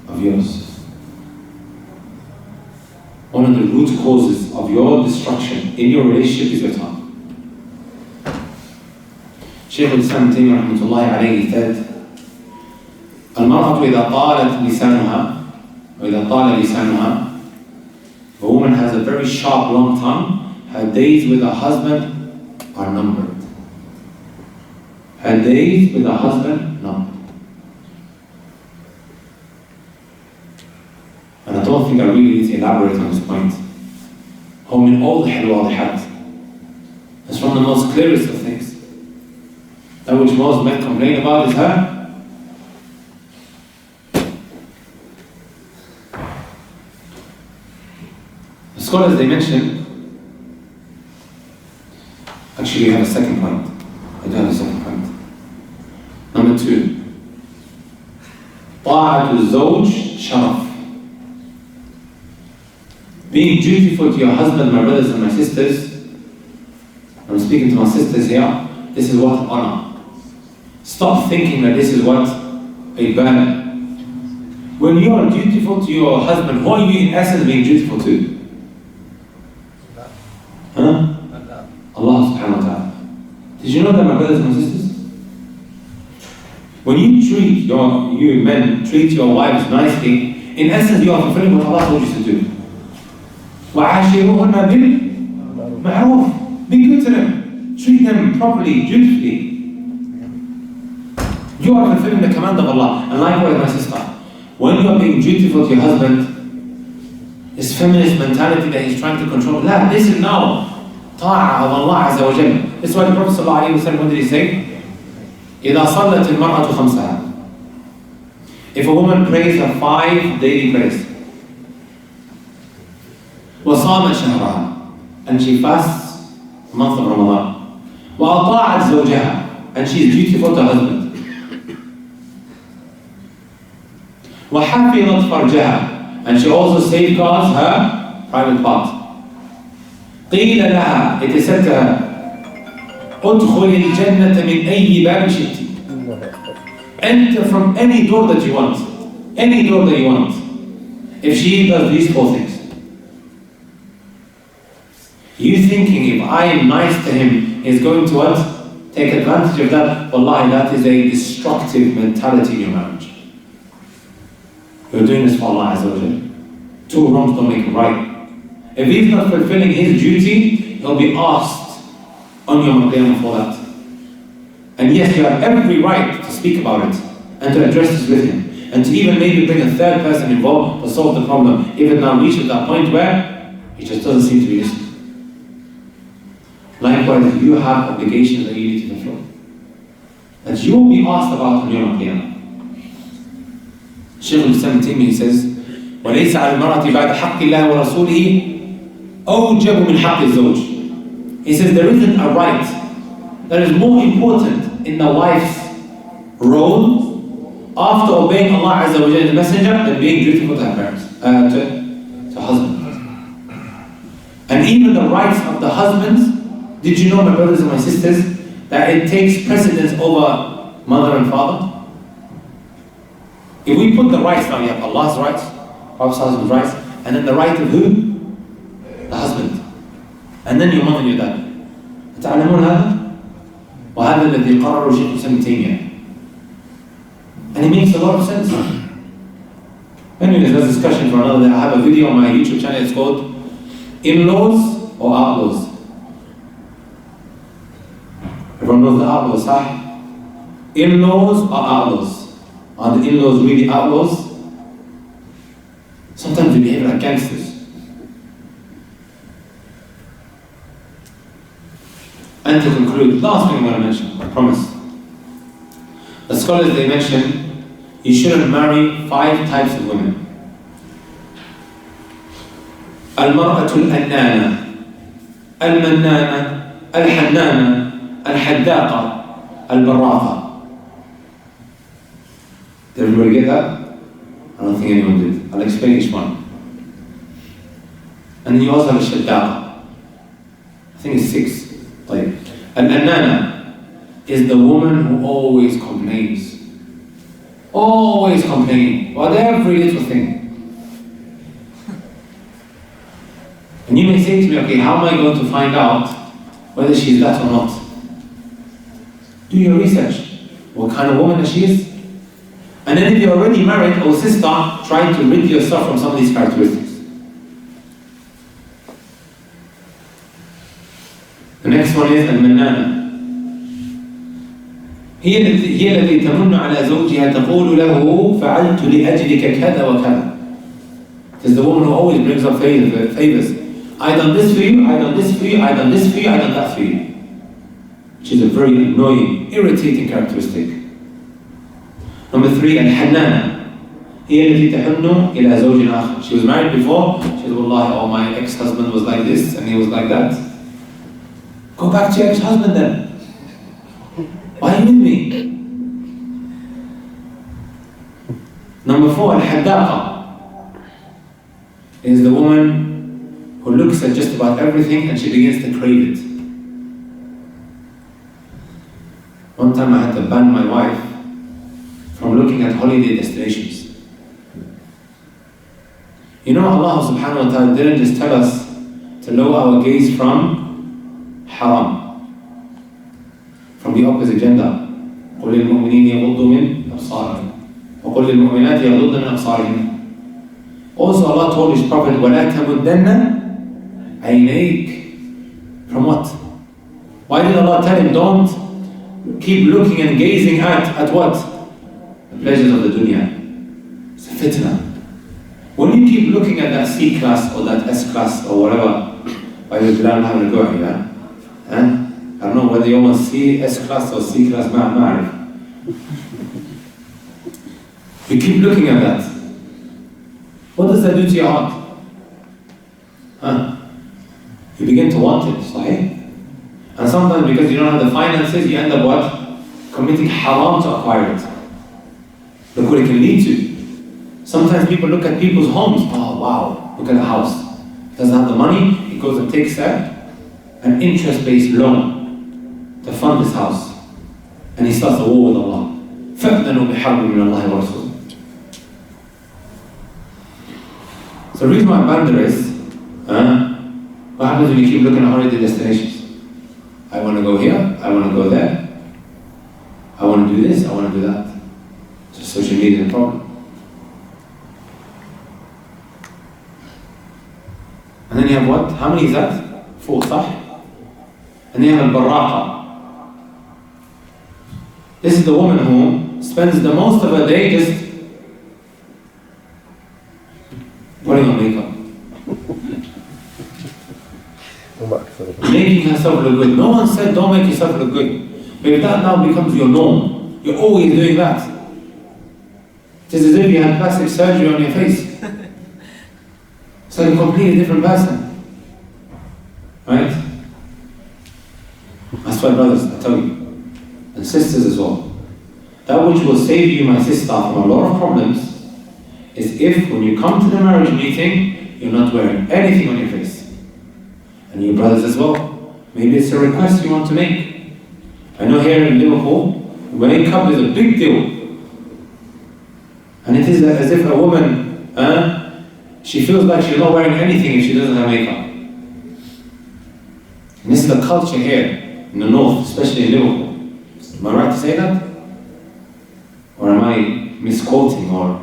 of yours. One of the root causes of your destruction in your relationship is your tongue. Shaykh al-Islam Taymiyyah rahmatullahi alayhi said, المرأة إذا طالت لسانها وإذا طال لسانها, a woman has a very sharp, long tongue, her days with her husband are numbered. Her days with her husband numbered. And I don't think I really need to elaborate on this point. ومن أوضح الواضحات. It's from the most clearest of things. That which most men complain about is her. The scholars, they mention, actually we have a second point. I do have a second point. Number 2. طاعة الزوج شرف. Being dutiful to your husband, my brothers and my sisters, I'm speaking to my sisters here, this is what honor. Stop thinking that this is what a burden. When you are dutiful to your husband, who are you in essence being dutiful to? Allah subhanahu wa ta'ala. Did you know that, my brothers and my sisters? When you treat you men treat your wives nicely, in essence you are fulfilling what Allah told you to do. وَعَاشِرُوهُنَّ بِالْمَعْرُوفِ. Be good to them. Treat them properly, dutifully. You are fulfilling the command of Allah. And likewise, my sister, when you are being dutiful to your husband, this feminist mentality that he's trying to control, this is now طاعة of Allah Azza wa Jalla. This is why the Prophet ﷺ, what did he say? إِذَا صَلَّتِ الْمَرْأَةُ خَمْسَهَا. If a woman prays her 5 daily prayers, وَصَامَ شَهْرَهَا, and she fasts the month of Ramadan, وَأَطَاعَتْ زَوْجَهَا, and she is dutiful to her husband, وَحَفِظَتْ فَرْجَهَا, and she also safeguards her private part. قِيلَ لَهَا, it is said to her, أُدْخُلِ الْجَنَّةَ مِنْ أَيِّ بَابٍ شِئْتِ. Enter from any door that you want. Any door that you want. If she does these 4 things. You thinking if I am nice to him, he's going to what? Take advantage of that? Wallahi, that is a destructive mentality in your marriage. You're doing this for Allah Azza wa Jalla. 2 wrongs don't make it right. If he's not fulfilling his duty, he'll be asked on Yawm al-Qiyamah for that. And yes, you have every right to speak about it and to address this with him and to even maybe bring a 3rd person involved to solve the problem if it now reaches that point where he just doesn't seem to be listening. likewise you have obligations that you need to fulfill, that you will be asked about on Yawm al-Qiyamah. Shaykh al-Islam Taymiyyah says, وَلَيْسَ عَلَى الْمَرْأَةِ بَعْدَ حَقِّ اللَّهِ وَرَسُولِهِ أَوْجَبُ مِنْ حَقِّ الزَّوْجِ. He says there isn't a right that is more important in the wife's role after obeying Allah Azza wa Jalla, the Messenger, than being dutiful to her parents, to husband. And even the rights of the husbands, did you know, my brothers and my sisters, that it takes precedence over mother and father? If we put the rights down, you have Allah's rights, Prophet's husband's rights, and then the right of who? The husband. And then your mother and your dad. تعلمون هذا؟ وهذا الذي قرره شيخ الإسلام تيمية. And it makes a lot of sense. Anyways, there's a discussion for another day. I have a video on my YouTube channel. It's called In-laws or Outlaws. Everyone knows the outlaws, huh? In-laws or outlaws? Are the in-laws really outlaws? Sometimes they behave like gangsters. And to conclude, last thing I'm going to mention, I promise. The scholars, they mention you shouldn't marry 5 types of women. المرأة الأنانة المنانة الحنانة الحداقة البراقة. Did everybody get that? I don't think anyone did. I'll explain each one. And then you also have a shaddaqa. I think it's 6. Like, Al-Annana is the woman who always complains. Always complaining about every little thing. And you may say to me, okay, how am I going to find out whether she's that or not? Do your research. What kind of woman that she is? And then if you're already married or sister, try to rid yourself from some of these characteristics. The next one is Al-Mannana. هي التي تمن على زوجها تقول له فعلت لأجلك كذا وكذا. It is the woman who always brings up favors. I done this for you, I done this for you, I done this for you, I done that for you. Which is a very annoying, irritating characteristic. Number 3, Al-Hannana. هي التي تحن إلى زوج آخر. She was married before. She said, Wallahi, oh, my ex-husband was like this and he was like that. Go back to your ex-husband then. Why are you with me? Number 4, Al-Haddaqa, is the woman who looks at just about everything and she begins to crave it. One time I had to ban my wife from looking at holiday destinations. You know, Allah subhanahu wa ta'ala didn't just tell us to lower our gaze from haram, from the opposite gender. قُلْ لِلْمُؤْمِنِينَ يَغُضُّوا مِنْ أَبْصَارِهِمْ وَقُلْ لِلْمُؤْمِنَاتِ يَغُضُّضْنَ مِنْ أَبْصَارِهِمْ. Also Allah told His Prophet, وَلَا تَمُدَّنَّ عَيْنَيْكَ. From what? Why did Allah tell him, don't keep looking and gazing at what? The pleasures of the dunya. It's a fitna. When you keep looking at that C class or that S class or whatever, why is Bilal having a go at you, huh? I don't know whether you want C, S class or C class, ma'arif. You keep looking at that. What does that do to your heart? Huh? You begin to want it, sahih? And sometimes because you don't have the finances, you end up what? Committing haram to acquire it. Look what it can lead to. Sometimes people look at people's homes. Oh wow, look at the house. He doesn't have the money, he goes and takes an interest-based loan to fund his house. And he starts a war with Allah. فَأْذَنُوا بِحَرْبٍ مِّنَ اللَّهِ وَرَسُولِهِ. So the reason why I banned is, what happens when you keep looking at holiday destinations? I want to go here, I want to go there, I want to do this, I want to do that. So social media is a problem. And then you have what? How many is that? 4, صح? And then you have al-barraqa. This is the woman who spends the most of her day just putting on makeup, making herself yourself look good. No one said don't make yourself look good. But if that now becomes your norm, you're always doing that. It is as if you had plastic surgery on your face. It's like a completely different person. Right? That's why, brothers, I tell you, and sisters as well, that which will save you, my sister, from a lot of problems is if when you come to the marriage meeting, you're not wearing anything on your face. And you brothers as well, maybe it's a request you want to make. I know here in Liverpool, wearing makeup is a big deal. And it is as if a woman, she feels like she's not wearing anything if she doesn't have makeup. And this is the culture here in the north, especially in Liverpool. Am I right to say that? Or am I misquoting or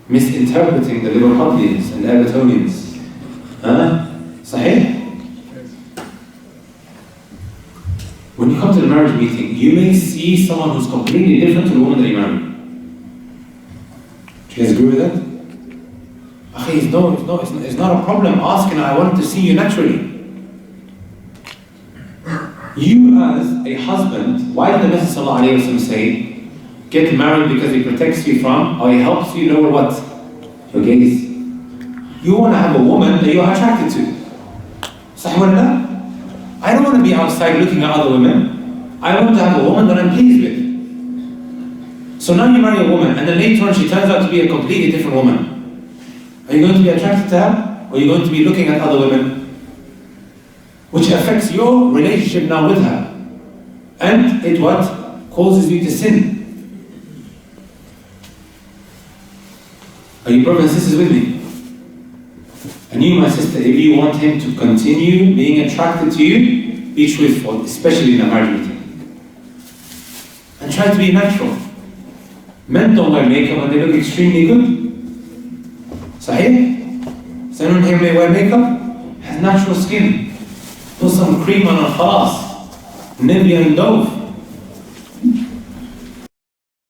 misinterpreting the Liverpudlians and the Evertonians? Sahih? When you come to the marriage meeting, you may see someone who's completely different to the woman that you marry. Do you guys agree with that? It's not a problem asking, I want to see you naturally. You as a husband, why did the Messenger ﷺ say, get married because he protects you from, or he helps you lower what? Your gaze. You want to have a woman that you're attracted to. Sahih. I don't want to be outside looking at other women. I want to have a woman that I'm pleased with. So now you marry a woman, and then later on she turns out to be a completely different woman. Are you going to be attracted to her? Or are you going to be looking at other women? Which affects your relationship now with her. And it what? Causes you to sin. Are you brothers and sisters with me? And you, my sister, if you want him to continue being attracted to you, be truthful, especially in a marriage meeting. And try to be natural. Men don't wear makeup and they look extremely good. Sahih? So anyone here may wear makeup? Has natural skin. Put some cream on her khalas. Nivea and Dove.